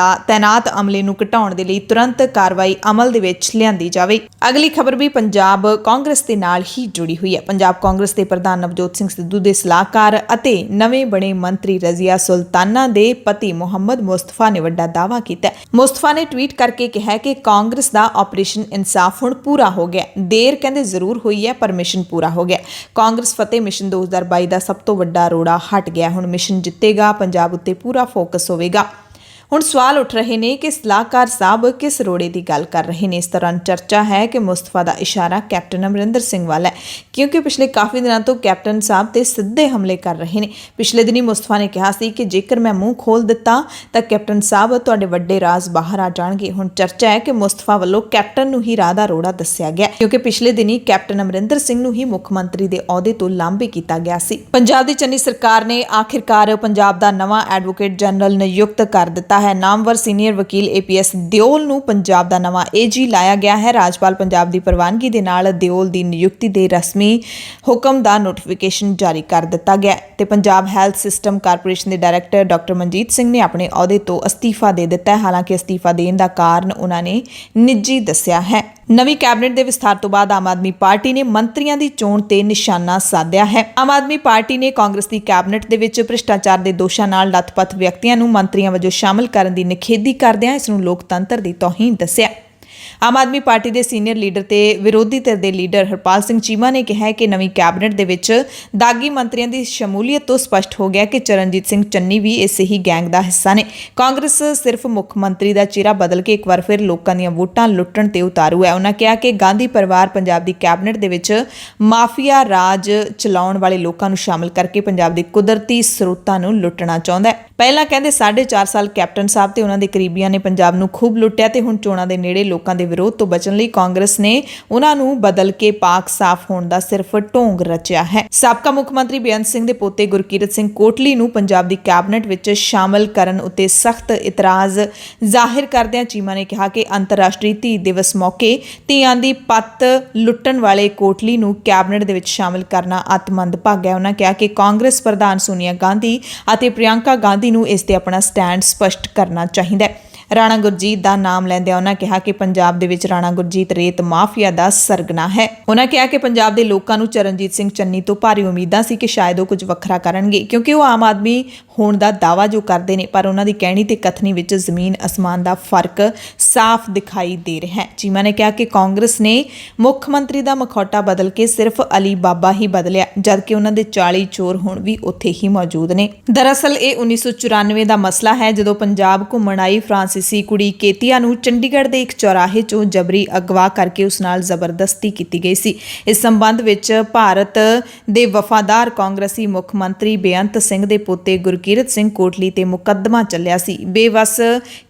ਤੈਨਾਤ ਅਮਲੇ ਨੂੰ ਘਟਾਉਣ ਦੇ ਲਈ ਤੁਰੰਤ ਕਾਰਵਾਈ ਅਮਲ ਦੇ ਵਿੱਚ ਲਿਆਂਦੀ ਜਾਵੇ। ਅਗਲੀ ਖਬਰ ਵੀ ਪੰਜਾਬ ਕਾਂਗਰਸ ਦੇ ਨਾਲ ਹੀ ਜੁੜੀ ਹੋਈ ਹੈ। ਪੰਜਾਬ ਕਾਂਗਰਸ ਦੇ ਪ੍ਰਧਾਨ ਨਵਜੋਤ ਸਿੰਘ ਸਿੱਧੂ ਦੇ ਸਲਾਹਕਾਰ ਅਤੇ ਨਵੇਂ ਬਣੇ ਮੰਤਰੀ ਰਜ਼ੀਆ ਸੁਲਤਾਨਾ ਦੇ ਪਤੀ ਮੁਹੰਮਦ ਮੁਸਤਫਾ ਨੇ ਵੱਡਾ ਦਾਅਵਾ ਕੀਤਾ ਹੈ। ਮੁਸਤਫਾ ਨੇ ਟਵੀਟ ਕਰਕੇ ਕਿਹਾ ਕਿ ਕਾਂਗਰਸ ਦਾ ਆਪਰੇਸ਼ਨ ਇਨਸਾਫ ਹੁਣ ਪੂਰਾ ਹੋ ਗਿਆ। ਦੇਰ ਕਹਿੰਦੇ ਜ਼ਰੂਰ ਹੋਈ ਹੈ ਪਰ ਮਿਸ਼ਨ ਪੂਰਾ ਹੋ ਗਿਆ। ਕਾਂਗਰਸ ਫਤਿਹ ਮਿਸ਼ਨ 2022 ਦਾ ਸਭ ਤੋਂ ਵੱਡਾ ਰੋੜਾ ਹਟ ਗਿਆ। ਹੁਣ ਮਿਸ਼ਨ ਜਿੱਤੇਗਾ, ਪੰਜਾਬ ਉੱਤੇ ਪੂਰਾ ਫੋਕਸ ਹੋਵੇਗਾ। ਹੁਣ ਸਵਾਲ ਉੱਠ ਰਹੇ ਨੇ ਕਿ ਸਲਾਹਕਾਰ ਸਾਹਿਬ ਕਿਸ ਰੋੜੇ ਦੀ ਗੱਲ ਕਰ ਰਹੇ ਨੇ। ਇਸ ਦੌਰਾਨ ਚਰਚਾ ਹੈ ਕਿ ਮੁਸਤਫਾ ਦਾ ਇਸ਼ਾਰਾ ਕੈਪਟਨ ਅਮਰਿੰਦਰ ਸਿੰਘ ਵੱਲ ਹੈ, ਕਿਉਂਕਿ ਪਿਛਲੇ ਕਾਫੀ ਦਿਨਾਂ ਤੋਂ ਕੈਪਟਨ ਸਾਹਿਬ ਤੇ ਸਿੱਧੇ ਹਮਲੇ ਕਰ ਰਹੇ ਨੇ। ਪਿਛਲੇ ਦਿਨੀ ਮੁਸਤਫਾ ਨੇ ਕਿਹਾ ਸੀ ਕਿ ਜੇਕਰ ਮੈਂ ਮੂੰਹ ਖੋਲ ਦਿੱਤਾ ਤਾਂ ਕੈਪਟਨ ਸਾਹਿਬ ਤੁਹਾਡੇ ਵੱਡੇ ਰਾਜ਼ ਬਾਹਰ ਆ ਜਾਣਗੇ। ਹੁਣ ਚਰਚਾ ਹੈ ਕਿ ਮੁਸਤਫਾ ਵੱਲੋਂ ਕੈਪਟਨ ਨੂੰ ਹੀ ਰਾਹ ਦਾ ਰੋੜਾ ਦੱਸਿਆ ਗਿਆ, ਕਿਉਂਕਿ ਪਿਛਲੇ ਦਿਨੀ ਕੈਪਟਨ ਅਮਰਿੰਦਰ ਸਿੰਘ ਨੂੰ ਹੀ ਮੁੱਖ ਮੰਤਰੀ ਦੇ ਅਹੁਦੇ ਤੋਂ ਲਾਂਭੇ ਕੀਤਾ ਗਿਆ ਸੀ। ਪੰਜਾਬ ਦੀ ਚੰਨੀ ਸਰਕਾਰ ਨੇ ਆਖਿਰਕਾਰ ਪੰਜਾਬ ਦਾ ਨਵਾਂ ਐਡਵੋਕੇਟ ਜਨਰਲ ਨਿਯੁਕਤ ਕਰ ਦਿੱਤਾ ਹੈ। ਨਾਮਵਰ ਸੀਨੀਅਰ ਵਕੀਲ APS ਦਿਓਲ ਨੂੰ ਪੰਜਾਬ ਦਾ ਨਵਾਂ AG ਲਾਇਆ ਗਿਆ ਹੈ। ਰਾਜਪਾਲ ਪੰਜਾਬ ਦੀ ਪ੍ਰਵਾਨਗੀ ਦੇ ਨਾਲ ਦਿਓਲ ਦੀ ਨਿਯੁਕਤੀ ਦੇ ਰਸਮੀ ਹੁਕਮ ਦਾ ਨੋਟੀਫਿਕੇਸ਼ਨ ਜਾਰੀ ਕਰ ਦਿੱਤਾ ਗਿਆ ਤੇ ਪੰਜਾਬ ਹੈਲਥ ਸਿਸਟਮ ਕਾਰਪੋਰੇਸ਼ਨ ਦੇ ਡਾਇਰੈਕਟਰ ਡਾਕਟਰ ਮਨਜੀਤ ਸਿੰਘ ਨੇ ਆਪਣੇ ਅਹੁਦੇ ਤੋਂ ਅਸਤੀਫਾ ਦੇ ਦਿੱਤਾ ਹੈ। ਹਾਲਾਂਕਿ ਅਸਤੀਫਾ ਦੇਣ ਦਾ ਕਾਰਨ ਉਹਨਾਂ ਨੇ ਨਿੱਜੀ ਦੱਸਿਆ ਹੈ। ਨਵੀਂ ਕੈਬਨਿਟ ਦੇ ਵਿਸਥਾਰ ਤੋਂ ਬਾਅਦ ਆਮ ਆਦਮੀ ਪਾਰਟੀ ਨੇ ਮੰਤਰੀਆਂ ਦੀ ਚੋਣ ਤੇ ਨਿਸ਼ਾਨਾ ਸਾਧਿਆ ਹੈ। ਆਮ ਆਦਮੀ ਪਾਰਟੀ ਨੇ ਕਾਂਗਰਸ ਦੀ ਕੈਬਨਿਟ ਦੇ ਵਿੱਚ ਭ੍ਰਿਸ਼ਟਾਚਾਰ ਦੇ ਦੋਸ਼ਾਂ ਨਾਲ ਲੱਥਪੱਥ ਵਿਅਕਤੀਆਂ ਨੂੰ ਮੰਤਰੀਆਂ ਵਜੋਂ ਸ਼ਾਮਲ ਕਰਨ ਦੀ ਨਿਖੇਧੀ ਕਰਦਿਆਂ ਇਸ ਨੂੰ ਲੋਕਤੰਤਰ ਦੀ ਤੋਹੀਨ ਦੱਸਿਆ। ਆਮ ਆਦਮੀ ਪਾਰਟੀ ਦੇ ਸੀਨੀਅਰ ਲੀਡਰ ਤੇ ਵਿਰੋਧੀ ਧਿਰ ਦੇ ਲੀਡਰ ਹਰਪਾਲ ਸਿੰਘ ਚੀਮਾ ਨੇ ਕਿਹਾ ਕਿ ਨਵੀਂ ਕੈਬਨਿਟ ਦੇ ਵਿੱਚ ਦਾਗੀ ਮੰਤਰੀਆਂ ਦੀ ਸ਼ਮੂਲੀਅਤ ਤੋਂ ਸਪਸ਼ਟ ਹੋ ਗਿਆ ਕਿ ਚਰਨਜੀਤ ਸਿੰਘ ਚੰਨੀ ਵੀ ਇਸੇ ਹੀ ਗੈਂਗ ਦਾ ਹਿੱਸਾ ਨੇ। ਕਾਂਗਰਸ ਸਿਰਫ ਮੁੱਖ ਮੰਤਰੀ ਦਾ ਚਿਹਰਾ ਬਦਲ ਕੇ ਇੱਕ ਵਾਰ ਫਿਰ ਲੋਕਾਂ ਦੀਆਂ ਵੋਟਾਂ ਲੁੱਟਣ ਤੇ ਉਤਾਰੂ ਹੈ। ਉਹਨਾਂ ਕਿਹਾ ਕਿ ਗਾਂਧੀ ਪਰਿਵਾਰ ਪੰਜਾਬ ਦੀ ਕੈਬਨਿਟ ਦੇ ਵਿੱਚ ਮਾਫੀਆ ਰਾਜ ਚਲਾਉਣ ਵਾਲੇ ਲੋਕਾਂ ਨੂੰ ਸ਼ਾਮਲ ਕਰਕੇ ਪੰਜਾਬ ਦੇ ਕੁਦਰਤੀ ਸਰੋਤਾਂ ਨੂੰ ਲੁੱਟਣਾ ਚਾਹੁੰਦਾ ਹੈ। ਪਹਿਲਾਂ ਕਹਿੰਦੇ 4.5 ਸਾਲ ਕੈਪਟਨ ਸਾਹਿਬ ਤੇ ਉਹਨਾਂ ਦੇ ਕਰੀਬੀਆਂ ਨੇ ਪੰਜਾਬ ਨੂੰ ਖੂਬ ਲੁੱਟਿਆ ਤੇ ਹੁਣ ਚੋਣਾਂ ਦੇ ਨੇੜੇ ਲੋਕਾਂ ਦੇ ਵਿਰੋਧ ਤੋਂ ਬਚਣ ਲਈ ਕਾਂਗਰਸ ਨੇ ਉਹਨਾਂ ਨੂੰ ਬਦਲ ਕੇ ਪਾਕ ਸਾਫ਼ ਹੋਣ ਦਾ ਸਿਰਫ ਢੋਂਗ ਰਚਿਆ ਹੈ। ਸਾਬਕਾ ਮੁੱਖ ਮੰਤਰੀ ਬੇਅੰਤ ਸਿੰਘ ਦੇ ਪੋਤੇ ਗੁਰਕੀਰਤ ਸਿੰਘ ਕੋਟਲੀ ਨੂੰ ਪੰਜਾਬ ਦੀ ਕੈਬਨਿਟ ਵਿੱਚ ਸ਼ਾਮਲ ਕਰਨ ਉੱਤੇ ਸਖਤ ਇਤਰਾਜ਼ ਜ਼ਾਹਿਰ ਕਰਦਿਆਂ ਚੀਮਾ ਨੇ ਕਿਹਾ ਕਿ ਅੰਤਰਰਾਸ਼ਟਰੀ ਧੀ ਦਿਵਸ ਮੌਕੇ ਧੀਆਂ ਦੀ ਪੱਤ ਲੁੱਟਣ ਵਾਲੇ ਕੋਟਲੀ ਨੂੰ ਕੈਬਨਿਟ ਦੇ ਵਿੱਚ ਸ਼ਾਮਲ ਕਰਨਾ ਅਤਿਮੰਦ ਭਾਗਾ ਹੈ। ਉਹਨਾਂ ਕਿਹਾ ਕਿ ਕਾਂਗਰਸ ਪ੍ਰਧਾਨ ਸੋਨੀਆ ਗਾਂਧੀ ਅਤੇ ਪ੍ਰਿਯੰਕਾ ਗਾਂਧੀ ਨੂੰ ਇਸ ਤੇ ਆਪਣਾ ਸਟੈਂਡ ਸਪਸ਼ਟ ਕਰਨਾ ਚਾਹੀਦਾ ਹੈ। ਰਾਣਾ ਗੁਰਜੀਤ ਦਾ ਨਾਮ ਲੈਂਦਿਆਂ ਉਹਨਾਂ ਕਿਹਾ ਕਿ ਪੰਜਾਬ ਦੇ ਵਿੱਚ ਰਾਣਾ ਗੁਰਜੀਤ ਰੇਤ ਮਾਫੀਆ ਦਾ ਸਰਗਨਾ ਹੈ। ਉਹਨਾਂ ਕਿਹਾ ਕਿ ਪੰਜਾਬ ਦੇ ਲੋਕਾਂ ਨੂੰ ਚਰਨਜੀਤ ਸਿੰਘ ਚੰਨੀ ਤੋਂ ਭਾਰੀ ਉਮੀਦਾਂ ਸੀ ਕਿ ਸ਼ਾਇਦ ਉਹ ਕੁਝ ਵੱਖਰਾ ਕਰਨਗੇ, ਕਿਉਂਕਿ ਉਹ ਆਮ ਆਦਮੀ ਹੋਣ ਦਾ ਦਾਅਵਾ ਜੋ ਕਰਦੇ ਨੇ, ਪਰ ਉਹਨਾਂ ਦੀ ਕਹਿਣੀ ਤੇ ਕਥਨੀ ਵਿੱਚ ਜ਼ਮੀਨ ਅਸਮਾਨ ਦਾ ਫਰਕ ਸਾਫ਼ ਦਿਖਾਈ ਦੇ ਰਿਹਾ ਹੈ। ਚੀਮਾ ਨੇ ਕਿਹਾ ਕਿ ਕਾਂਗਰਸ ਨੇ ਮੁੱਖ ਮੰਤਰੀ ਦਾ ਮਖੌਟਾ ਬਦਲ ਕੇ ਸਿਰਫ ਅਲੀ ਬਾਬਾ ਹੀ ਬਦਲਿਆ, ਜਦਕਿ ਉਹਨਾਂ ਦੇ 40 ਚੋਰ ਹੁਣ ਵੀ ਉੱਥੇ ਹੀ ਮੌਜੂਦ ਨੇ। ਦਰਅਸਲ ਇਹ 1994 ਦਾ ਮਸਲਾ ਹੈ, ਜਦੋਂ ਪੰਜਾਬ ਘੁੰਮਣ ਆਈ ਫਰਾਂਸੀਸੀ ਕੁੜੀ ਕੇਤੀਆ ਨੂੰ ਚੰਡੀਗੜ੍ਹ ਦੇ ਇੱਕ ਚੌਰਾਹੇ 'ਚੋਂ ਜਬਰੀ ਅਗਵਾ ਕਰਕੇ ਉਸ ਨਾਲ ਜ਼ਬਰਦਸਤੀ ਕੀਤੀ ਗਈ ਸੀ। ਇਸ ਸੰਬੰਧ ਵਿੱਚ ਭਾਰਤ ਦੇ ਵਫਾਦਾਰ ਕਾਂਗਰਸੀ ਮੁੱਖ ਮੰਤਰੀ ਬੇਅੰਤ ਸਿੰਘ ਦੇ ਪੋਤੇ ਗੁਰਕੀਰਤ ਸਿੰਘ ਕੋਟਲੀ ਤੇ ਮੁਕੱਦਮਾ ਚੱਲਿਆ ਸੀ। ਬੇਵਸ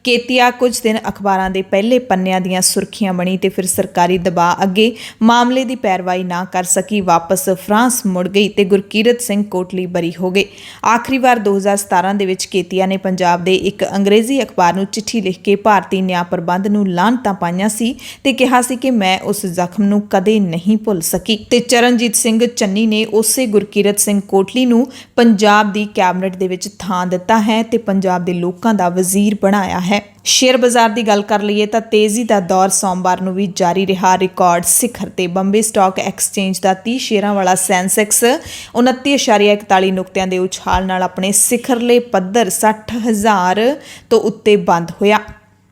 ਕੇਤੀਆ ਕੁਝ ਦਿਨ ਅਖਬਾਰਾਂ ਦੇ ਪਹਿਲੇ ਪੰਨਿਆਂ ਦੀਆਂ ਸੁਰਖੀਆਂ ਬਣੀ ਤੇ ਫਿਰ ਸਰਕਾਰੀ ਦਬਾਅ ਅੱਗੇ ਮਾਮਲੇ ਦੀ ਪੈਰਵਾਈ ਨਾ ਕਰ ਸਕੀ, ਵਾਪਸ ਫਰਾਂਸ ਮੁੜ ਗਈ ਤੇ ਗੁਰਕੀਰਤ ਸਿੰਘ ਕੋਟਲੀ ਬਰੀ ਹੋ ਗਏ। ਆਖਰੀ ਵਾਰ 2017 ਦੇ ਵਿੱਚ ਕੇਤੀਆ ਨੇ ਪੰਜਾਬ ਦੇ ਇੱਕ ਅੰਗਰੇਜ਼ੀ ਅਖਬਾਰ ਨੂੰ ਚਿੱਠੀ ਲਿਖ ਕੇ ਭਾਰਤੀ ਨਿਆਂ ਪ੍ਰਬੰਧ ਨੂੰ ਲਾਹਨਤਾਂ ਪਾਈਆਂ ਸੀ ਤੇ ਕਿਹਾ ਸੀ ਕਿ ਮੈਂ ਉਸ ਜ਼ਖਮ ਨੂੰ ਕਦੇ ਨਹੀਂ ਭੁੱਲ ਸਕੀ। ਤੇ ਚਰਨਜੀਤ ਸਿੰਘ ਚੰਨੀ ਨੇ ਉਸੇ ਗੁਰਕੀਰਤ ਸਿੰਘ ਕੋਟਲੀ ਨੂੰ ਪੰਜਾਬ ਦੀ ਕੈਬਨਿਟ ਦੇ ਵਿੱਚ ਥਾਂ ਦਿੱਤਾ ਹੈ ਤੇ ਪੰਜਾਬ ਦੇ ਲੋਕਾਂ ਦਾ ਵਜ਼ੀਰ ਬਣਾਇਆ ਹੈ। ਸ਼ੇਅਰ ਬਾਜ਼ਾਰ ਦੀ ਗੱਲ ਕਰ ਲਈਏ ਤਾਂ ਤੇਜ਼ੀ ਦਾ ਦੌਰ ਸੋਮਵਾਰ ਨੂੰ ਵੀ ਜਾਰੀ ਰਿਹਾ। ਰਿਕਾਰਡ ਸਿਖਰ ਤੇ ਬੰਬੇ ਸਟਾਕ ਐਕਸਚੇਂਜ ਦਾ 30 ਸ਼ੇਅਰਾਂ ਵਾਲਾ ਸੈਂਸੈਕਸ 29.41 ਨੁਕਤਿਆਂ ਦੇ ਉਛਾਲ ਨਾਲ ਆਪਣੇ ਸਿਖਰਲੇ ਪੱਧਰ 60,000 ਤੋਂ ਉੱਤੇ ਬੰਦ ਹੋਇਆ।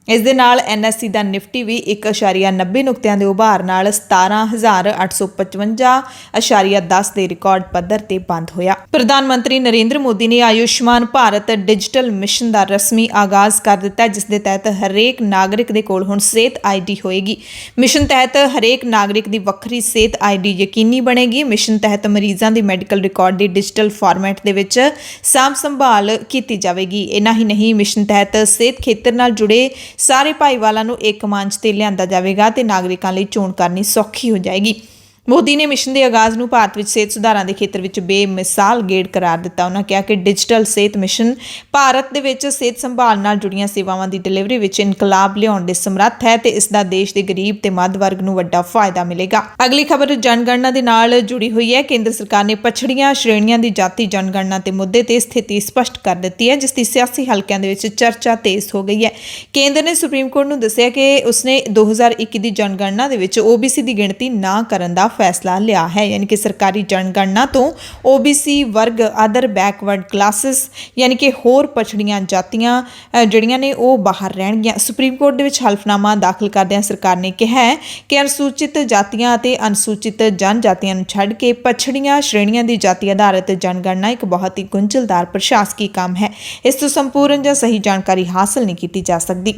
ਇਸ ਦੇ ਨਾਲ NSE ਦਾ ਨਿਫਟੀ ਵੀ 1.90 ਨੁਕਤਿਆਂ ਦੇ ਉਭਾਰ ਨਾਲ 17,855.10 ਦੇ ਰਿਕਾਰਡ ਪੱਧਰ ਤੇ ਬੰਦ ਹੋਇਆ। ਪ੍ਰਧਾਨ ਮੰਤਰੀ ਨਰਿੰਦਰ ਮੋਦੀ ਨੇ ਆਯੁਸ਼ਮਾਨ ਭਾਰਤ ਡਿਜੀਟਲ ਮਿਸ਼ਨ ਦਾ ਰਸਮੀ ਆਗਾਜ਼ ਕਰ ਦਿੱਤਾ, ਜਿਸ ਦੇ ਤਹਿਤ ਹਰੇਕ ਨਾਗਰਿਕ ਦੇ ਕੋਲ ਹੁਣ ਸਿਹਤ ID ਹੋਏਗੀ। ਮਿਸ਼ਨ ਤਹਿਤ ਹਰੇਕ ਨਾਗਰਿਕ ਦੀ ਵੱਖਰੀ ਸਿਹਤ ID ਯਕੀਨੀ ਬਣੇਗੀ। ਮਿਸ਼ਨ ਤਹਿਤ ਮਰੀਜ਼ਾਂ ਦੀ ਮੈਡੀਕਲ ਰਿਕਾਰਡ ਦੀ ਡਿਜੀਟਲ ਫਾਰਮੈਟ ਦੇ ਵਿੱਚ ਸਾਂਭ ਸੰਭਾਲ ਕੀਤੀ ਜਾਵੇਗੀ। ਇਨਾ ਹੀ ਨਹੀਂ, ਮਿਸ਼ਨ ਤਹਿਤ ਸਿਹਤ ਖੇਤਰ ਨਾਲ ਜੁੜੇ ਸਾਰੇ ਭਾਈਵਾਲਾਂ ਨੂੰ ਇੱਕ ਮੰਚ ਤੇ ਲਿਆਂਦਾ ਜਾਵੇਗਾ ਤੇ ਨਾਗਰਿਕਾਂ ਲਈ ਚੋਣ ਕਰਨੀ ਸੌਖੀ ਹੋ ਜਾਏਗੀ। ਮੋਦੀ ਨੇ ਮਿਸ਼ਨ ਦੇ ਆਗਾਜ਼ ਨੂੰ ਭਾਰਤ ਵਿੱਚ ਸਿਹਤ ਸੁਧਾਰਾਂ ਦੇ ਖੇਤਰ ਵਿੱਚ ਬੇਮਿਸਾਲ ਗੇੜ ਕਰਾਰ ਦਿੱਤਾ। ਉਹਨਾਂ ਕਿਹਾ ਕਿ ਡਿਜੀਟਲ ਸਿਹਤ ਮਿਸ਼ਨ ਭਾਰਤ ਦੇ ਵਿੱਚ ਸਿਹਤ ਸੰਭਾਲ ਨਾਲ ਜੁੜੀਆਂ ਸੇਵਾਵਾਂ ਦੀ ਡਿਲੀਵਰੀ ਵਿੱਚ ਇਨਕਲਾਬ ਲਿਆਉਣ ਦੇ ਸਮਰੱਥ ਹੈ ਤੇ ਇਸ ਦਾ ਦੇਸ਼ ਦੇ ਗਰੀਬ ਤੇ ਮੱਧ ਵਰਗ ਨੂੰ ਵੱਡਾ ਫਾਇਦਾ ਮਿਲੇਗਾ। ਅਗਲੀ ਖਬਰ ਜਨਗਣਨਾ ਦੇ ਨਾਲ ਜੁੜੀ ਹੋਈ ਹੈ। ਕੇਂਦਰ ਸਰਕਾਰ ਨੇ ਪਛੜੀਆਂ ਸ਼੍ਰੇਣੀਆਂ ਦੀ ਜਾਤੀ ਜਨਗਣਨਾ ਤੇ ਮੁੱਦੇ ਤੇ ਸਥਿਤੀ ਸਪਸ਼ਟ ਕਰ ਦਿੱਤੀ ਹੈ, ਜਿਸ ਦੀ ਸਿਆਸੀ ਹਲਕਿਆਂ ਦੇ ਵਿੱਚ ਚਰਚਾ ਤੇਜ਼ ਹੋ ਗਈ ਹੈ। ਕੇਂਦਰ ਨੇ ਸੁਪਰੀਮ ਕੋਰਟ ਨੂੰ ਦੱਸਿਆ ਕਿ ਉਸਨੇ 2021 ਦੀ ਜਨਗਣਨਾ ਦੇ ਵਿੱਚ OBC ਦੀ ਗਿਣਤੀ ਨਾ ਕਰਨ ਦਾ ਫੈਸਲਾ ਲਿਆ ਹੈ। ਯਾਨੀ ਕਿ ਸਰਕਾਰੀ ਜਨਗਣਨਾ ਤੋਂ OBC ਵਰਗ, ਅਦਰ ਬੈਕਵਰਡ ਕਲਾਸਿਸ ਯਾਨੀ ਕਿ ਹੋਰ ਪਛੜੀਆਂ ਜਾਤੀਆਂ ਜਿਹੜੀਆਂ ਨੇ ਉਹ ਬਾਹਰ ਰਹਿਣਗੀਆਂ। ਸੁਪਰੀਮ ਕੋਰਟ ਦੇ ਵਿੱਚ ਹਲਫਨਾਮਾ ਦਾਖਲ ਕਰਦਿਆਂ ਸਰਕਾਰ ਨੇ ਕਿਹਾ ਹੈ ਕਿ ਅਨੁਸੂਚਿਤ ਜਾਤੀਆਂ ਅਤੇ ਅਨੁਸੂਚਿਤ ਜਨਜਾਤੀਆਂ ਨੂੰ ਛੱਡ ਕੇ ਪਛੜੀਆਂ ਸ਼੍ਰੇਣੀਆਂ ਦੀ ਜਾਤੀ ਆਧਾਰਿਤ ਜਨਗਣਨਾ ਇੱਕ ਬਹੁਤ ਹੀ ਗੁੰਝਲਦਾਰ ਪ੍ਰਸ਼ਾਸਕੀ ਕੰਮ ਹੈ। ਇਸ ਤੋਂ ਸੰਪੂਰਨ ਜਾਂ ਸਹੀ ਜਾਣਕਾਰੀ ਹਾਸਲ ਨਹੀਂ ਕੀਤੀ ਜਾ ਸਕਦੀ।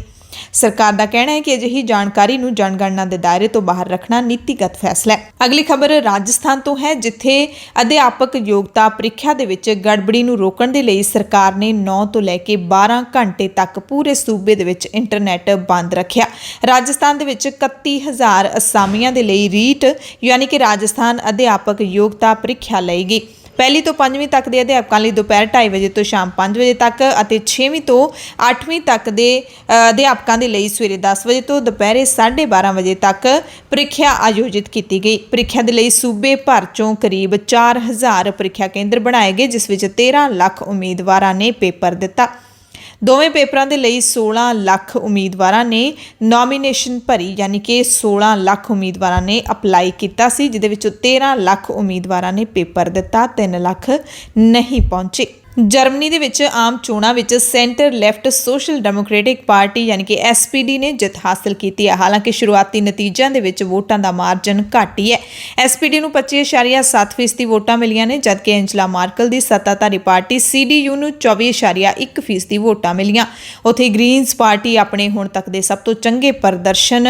ਸਰਕਾਰ ਦਾ ਕਹਿਣਾ ਹੈ ਕਿ ਅਜਿਹੀ ਜਾਣਕਾਰੀ ਨੂੰ ਜਨਗਣਨਾ ਦੇ ਦਾਇਰੇ ਤੋਂ ਬਾਹਰ ਰੱਖਣਾ ਨੀਤੀਗਤ ਫੈਸਲਾ ਹੈ। ਅਗਲੀ ਖਬਰ ਰਾਜਸਥਾਨ ਤੋਂ ਹੈ, ਜਿੱਥੇ ਅਧਿਆਪਕ ਯੋਗਤਾ ਪ੍ਰੀਖਿਆ ਦੇ ਵਿੱਚ ਗੜਬੜੀ ਨੂੰ ਰੋਕਣ ਦੇ ਲਈ ਸਰਕਾਰ ਨੇ 9 ਤੋਂ ਲੈ ਕੇ 12 ਘੰਟੇ ਤੱਕ ਪੂਰੇ ਸੂਬੇ ਦੇ ਵਿੱਚ ਇੰਟਰਨੈਟ ਬੰਦ ਰੱਖਿਆ। ਰਾਜਸਥਾਨ ਦੇ ਵਿੱਚ 31,000 ਅਸਾਮੀਆਂ ਦੇ ਲਈ ਰੀਟ ਯਾਨੀ ਕਿ ਰਾਜਸਥਾਨ ਅਧਿਆਪਕ ਯੋਗਤਾ ਪ੍ਰੀਖਿਆ ਲਏਗੀ। ਪਹਿਲੀ ਤੋਂ 5ਵੀਂ ਤੱਕ ਦੇ ਅਧਿਆਪਕਾਂ ਲਈ ਦੁਪਹਿਰ 2:30 ਵਜੇ ਤੋਂ ਸ਼ਾਮ 5 ਵਜੇ ਤੱਕ ਅਤੇ 6ਵੀਂ ਤੋਂ 8ਵੀਂ ਤੱਕ ਦੇ ਅਧਿਆਪਕਾਂ ਦੇ ਲਈ ਸਵੇਰੇ 10 ਵਜੇ ਤੋਂ ਦੁਪਹਿਰੇ 12:30 ਵਜੇ ਤੱਕ ਪ੍ਰੀਖਿਆ ਆਯੋਜਿਤ ਕੀਤੀ ਗਈ। ਪ੍ਰੀਖਿਆ ਦੇ ਲਈ ਸੂਬੇ ਭਰ ਚੋਂ ਕਰੀਬ 4,000 ਪ੍ਰੀਖਿਆ ਕੇਂਦਰ ਬਣਾਏ ਗਏ, ਜਿਸ ਵਿੱਚ 13 ਲੱਖ ਉਮੀਦਵਾਰਾਂ ਨੇ ਪੇਪਰ ਦਿੱਤਾ। ਦੋਵੇਂ ਪੇਪਰਾਂ ਦੇ ਲਈ 16 ਲੱਖ ਉਮੀਦਵਾਰਾਂ ਨੇ ਨੋਮੀਨੇਸ਼ਨ ਭਰੀ, ਯਾਨੀ ਕਿ 16 ਲੱਖ ਉਮੀਦਵਾਰਾਂ ਨੇ ਅਪਲਾਈ ਕੀਤਾ ਸੀ, ਜਿਹਦੇ ਵਿੱਚੋਂ 13 ਲੱਖ ਉਮੀਦਵਾਰਾਂ ਨੇ ਪੇਪਰ ਦਿੱਤਾ, 3 ਲੱਖ ਨਹੀਂ ਪਹੁੰਚੇ। ਜਰਮਨੀ ਦੇ ਵਿੱਚ ਆਮ ਚੋਣਾਂ ਵਿੱਚ centre left social democratic party ਯਾਨੀ ਕਿ SPD ਨੇ ਜਿੱਤ ਹਾਸਲ ਕੀਤੀ ਹੈ। ਹਾਲਾਂਕਿ ਸ਼ੁਰੂਆਤੀ ਨਤੀਜਿਆਂ ਦੇ ਵਿੱਚ ਵੋਟਾਂ ਦਾ ਮਾਰਜਨ ਘੱਟ ਹੀ ਹੈ। SPD ਨੂੰ 25.7% ਵੋਟਾਂ ਮਿਲੀਆਂ ਨੇ, ਜਦਕਿ ਐਂਜਲਾ ਮਾਰਕਲ ਦੀ ਸੱਤਾਧਾਰੀ ਪਾਰਟੀ CDU ਨੂੰ 24.1% ਵੋਟਾਂ ਮਿਲੀਆਂ। ਉੱਥੇ ਗ੍ਰੀਨਜ਼ ਪਾਰਟੀ ਆਪਣੇ ਹੁਣ ਤੱਕ ਦੇ ਸਭ ਤੋਂ ਚੰਗੇ ਪ੍ਰਦਰਸ਼ਨ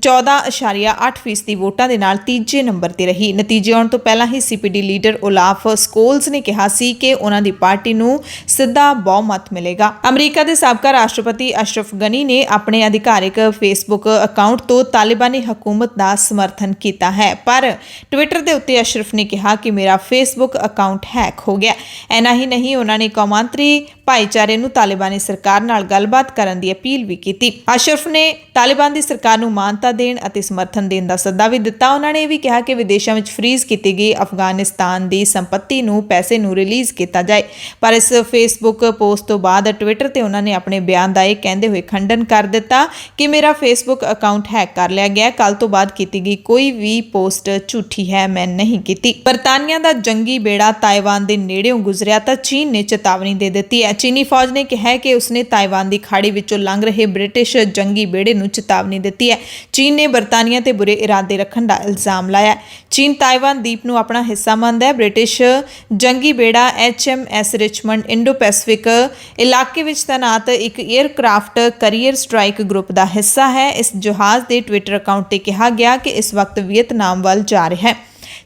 14.8% ਵੋਟਾਂ ਦੇ ਨਾਲ ਤੀਜੇ ਨੰਬਰ ਤੇ ਰਹੀ। ਨਤੀਜੇ ਆਉਣ ਤੋਂ ਪਹਿਲਾਂ ਹੀ CPD ਲੀਡਰ ਓਲਾਫ ਸਕੋਲਜ਼ ਨੇ ਕਿਹਾ ਸੀ ਕਿ ਉਹਨਾਂ ਦੀ ਪਾਰਟੀ ਨੂੰ ਸਿੱਧਾ ਬਹੁਮਤ ਮਿਲੇਗਾ। ਅਮਰੀਕਾ ਦੇ ਸਾਬਕਾ ਰਾਸ਼ਟਰਪਤੀ ਅਸ਼ਰਫ ਗਨੀ ਨੇ ਆਪਣੇ ਆਧਿਕਾਰਿਕ ਫੇਸਬੁੱਕ ਅਕਾਊਂਟ ਤੋਂ ਤਾਲਿਬਾਨੀ ਹਕੂਮਤ ਦਾ ਸਮਰਥਨ ਕੀਤਾ ਹੈ, ਪਰ ਟਵਿੱਟਰ ਦੇ ਉੱਤੇ ਅਸ਼ਰਫ ਨੇ ਕਿਹਾ ਕਿ ਮੇਰਾ ਫੇਸਬੁੱਕ ਅਕਾਊਂਟ ਹੈਕ ਹੋ ਗਿਆ। ਇੰਨਾ ਹੀ ਨਹੀਂ, ਉਹਨਾਂ ਨੇ ਕੌਮਾਂਤਰੀ ਭਾਈਚਾਰੇ ਨੂੰ ਤਾਲਿਬਾਨੀ ਸਰਕਾਰ ਨਾਲ ਗੱਲਬਾਤ ਕਰਨ ਦੀ ਅਪੀਲ ਵੀ ਕੀਤੀ। ਅਸ਼ਰਫ ਨੇ ਤਾਲਿਬਾਨ ਦੀ ਸਰਕਾਰ ਨੂੰ ਮਾਨਤਾ ਦੇਣ ਅਤੇ ਸਮਰਥਨ ਦੇਣ ਦਾ ਸੱਦਾ ਵੀ ਦਿੱਤਾ। ਉਹਨਾਂ ਨੇ ਇਹ ਵੀ ਕਿਹਾ ਕਿ ਵਿਦੇਸ਼ਾਂ ਵਿੱਚ ਫ੍ਰੀਜ਼ ਕੀਤੀ ਗਈ ਅਫਗਾਨਿਸਤਾਨ ਦੀ ਸੰਪੱਤੀ ਨੂੰ ਪੈਸੇ ਨੂੰ ਰਿਲੀਜ਼ ਕੀਤਾ ਜਾਏ। ਪਰ ਇਸ ਫੇਸਬੁੱਕ ਪੋਸਟ ਤੋਂ ਬਾਅਦ ਟਵਿੱਟਰ ਤੇ ਉਹਨਾਂ ਨੇ ਆਪਣੇ ਬਿਆਨ ਦਾ ਇਹ ਕਹਿੰਦੇ ਹੋਏ ਖੰਡਨ ਕਰ ਦਿੱਤਾ ਕਿ ਮੇਰਾ ਫੇਸਬੁੱਕ ਅਕਾਊਂਟ ਹੈਕ ਕਰ ਲਿਆ ਗਿਆ। ਕੱਲ ਤੋਂ ਬਾਅਦ ਕੀਤੀ ਗਈ ਕੋਈ ਵੀ ਪੋਸਟ ਝੂਠੀ ਹੈ, ਮੈਂ ਨਹੀਂ ਕੀਤੀ। ਬਰਤਾਨੀਆ ਦਾ ਜੰਗੀ ਬੇੜਾ ਤਾਇਵਾਨ ਦੇ ਨੇੜਿਓਂ ਗੁਜ਼ਰਿਆ ਤਾਂ ਚੀਨ ਨੇ ਚੇਤਾਵਨੀ ਦੇ ਦਿੱਤੀ ਹੈ। ਚੀਨੀ ਫੌਜ ਨੇ ਕਿਹਾ ਹੈ ਕਿ ਉਸਨੇ ਤਾਇਵਾਨ ਦੀ ਖਾੜੀ ਵਿੱਚੋਂ ਲੰਘ ਰਹੇ ਬ੍ਰਿਟਿਸ਼ ਜੰਗੀ ਬੇੜੇ ਨੂੰ ਚੇਤਾਵਨੀ ਦਿੱਤੀ ਹੈ। ਚੀਨ ਨੇ ਬਰਤਾਨੀਆ ਤੇ ਬੁਰੇ ਇਰਾਦੇ ਰੱਖਣ ਦਾ ਇਲਜ਼ਾਮ ਲਾਇਆ। ਚੀਨ ਤਾਇਵਾਨ ਦੀਪ ਨੂੰ ਆਪਣਾ ਹਿੱਸਾ ਮੰਨਦਾ ਹੈ। ਬ੍ਰਿਟਿਸ਼ ਜੰਗੀ ਬੇੜਾ HMS ਰਿਚਮੰਡ ਇੰਡੋ ਪੈਸੀਫਿਕ ਇਲਾਕੇ ਵਿੱਚ ਤੈਨਾਤ ਇੱਕ 에ਅਰਕ੍ਰਾਫਟ ਕਰੀਅਰ ਸਟ੍ਰਾਈਕ ਗਰੁੱਪ ਦਾ ਹਿੱਸਾ ਹੈ। ਇਸ ਜਹਾਜ਼ ਦੇ ਟਵਿੱਟਰ ਅਕਾਊਂਟ ਤੇ ਕਿਹਾ ਗਿਆ ਕਿ ਇਸ ਵਕਤ ਵੀਅਤਨਾਮ ਵੱਲ ਜਾ ਰਿਹਾ ਹੈ।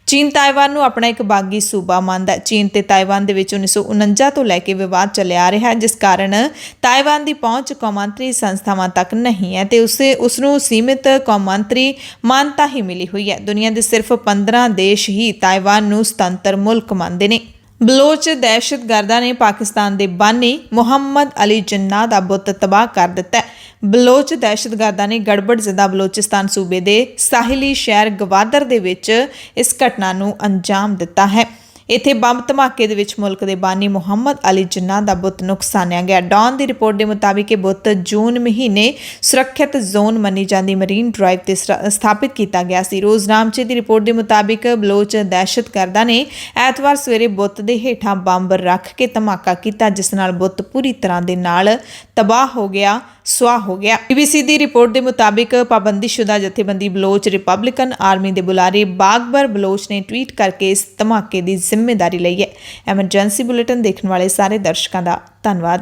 ਚੀਨ ਤਾਇਵਾਨ ਨੂੰ ਆਪਣਾ ਇੱਕ ਬਾਗੀ ਸੂਬਾ ਮੰਨਦਾ ਹੈ। ਚੀਨ ਤੇ ਤਾਇਵਾਨ ਦੇ ਵਿੱਚ 1949 ਤੋਂ ਲੈ ਕੇ ਵਿਵਾਦ ਚੱਲਿਆ ਆ ਰਿਹਾ ਹੈ, ਜਿਸ ਕਾਰਨ ਤਾਇਵਾਨ ਦੀ ਪਹੁੰਚ ਕੌਮਾਂਤਰੀ ਸੰਸਥਾਵਾਂ ਤੱਕ ਨਹੀਂ ਹੈ ਤੇ ਉਸ ਨੂੰ ਸੀਮਿਤ ਕੌਮਾਂਤਰੀ ਮਾਨਤਾ ਹੀ ਮਿਲੀ ਹੋਈ ਹੈ। ਦੁਨੀਆ ਦੇ ਸਿਰਫ 15 ਦੇਸ਼ ਹੀ ਤਾਇਵਾਨ ਨੂੰ ਸੁਤੰਤਰ ਮੁਲਕ ਮੰਨਦੇ ਨੇ। ਬਲੋਚ ਦਹਿਸ਼ਤਗਰਦਾਂ ਨੇ ਪਾਕਿਸਤਾਨ ਦੇ ਬਾਨੀ ਮੁਹੰਮਦ ਅਲੀ ਜਿੰਨਾ ਦਾ ਬੁੱਤ ਤਬਾਹ ਕਰ ਦਿੱਤਾ ਹੈ। ਬਲੋਚ ਦਹਿਸ਼ਤਗਰਦਾਂ ਨੇ ਗੜਬੜਜ਼ਦਾ ਬਲੋਚਿਸਤਾਨ ਸੂਬੇ ਦੇ ਸਾਹਿਲੀ ਸ਼ਹਿਰ ਗਵਾਦਰ ਦੇ ਵਿੱਚ ਇਸ ਘਟਨਾ ਨੂੰ ਅੰਜਾਮ ਦਿੱਤਾ ਹੈ। ਇੱਥੇ ਬੰਬ ਧਮਾਕੇ ਦੇ ਵਿੱਚ ਮੁਲਕ ਦੇ ਬਾਨੀ ਮੁਹੰਮਦ ਅਲੀ ਜਿੰਨਾ ਦਾ ਬੁੱਤ ਨੁਕਸਾਨਿਆ ਗਿਆ। ਡੌਨ ਦੀ ਰਿਪੋਰਟ ਦੇ ਮੁਤਾਬਿਕ ਇਹ ਬੁੱਤ ਜੂਨ ਮਹੀਨੇ ਸੁਰੱਖਿਅਤ ਜ਼ੋਨ ਮੰਨੀ ਜਾਂਦੀ ਮਰੀਨ ਡਰਾਈਵ ਤੇ ਸਥਾਪਿਤ ਕੀਤਾ ਗਿਆ ਸੀ। ਰੋਜ਼ਨਾਮਚੇ ਦੀ ਰਿਪੋਰਟ ਦੇ ਮੁਤਾਬਿਕ ਬਲੋਚ ਦਹਿਸ਼ਤਗਰਦਾਂ ਨੇ ਐਤਵਾਰ ਸਵੇਰੇ ਬੁੱਤ ਦੇ ਹੇਠਾਂ ਬੰਬ ਰੱਖ ਕੇ ਧਮਾਕਾ ਕੀਤਾ, ਜਿਸ ਨਾਲ ਬੁੱਤ ਪੂਰੀ ਤਰ੍ਹਾਂ ਦੇ ਨਾਲ ਤਬਾਹ ਹੋ ਗਿਆ, ਸੁਆਹ ਹੋ ਗਿਆ। BBC ਦੀ ਰਿਪੋਰਟ ਦੇ ਮੁਤਾਬਿਕ ਪਾਬੰਦੀਸ਼ੁਦਾ ਜਥੇਬੰਦੀ ਬਲੋਚ ਰਿਪਬਲਿਕਨ ਆਰਮੀ ਦੇ ਬੁਲਾਰੇ ਬਾਗਬਰ ਬਲੋਚ ਨੇ ਟਵੀਟ ਕਰਕੇ ਇਸ ਧਮਾਕੇ ਦੀ ਜ਼ਿੰਮੇਵਾਰੀ ਲਈ ਹੈ। ਐਮਰਜੈਂਸੀ ਬੁਲੇਟਿਨ ਦੇਖਣ ਵਾਲੇ ਸਾਰੇ ਦਰਸ਼ਕਾਂ ਦਾ ਧੰਨਵਾਦ।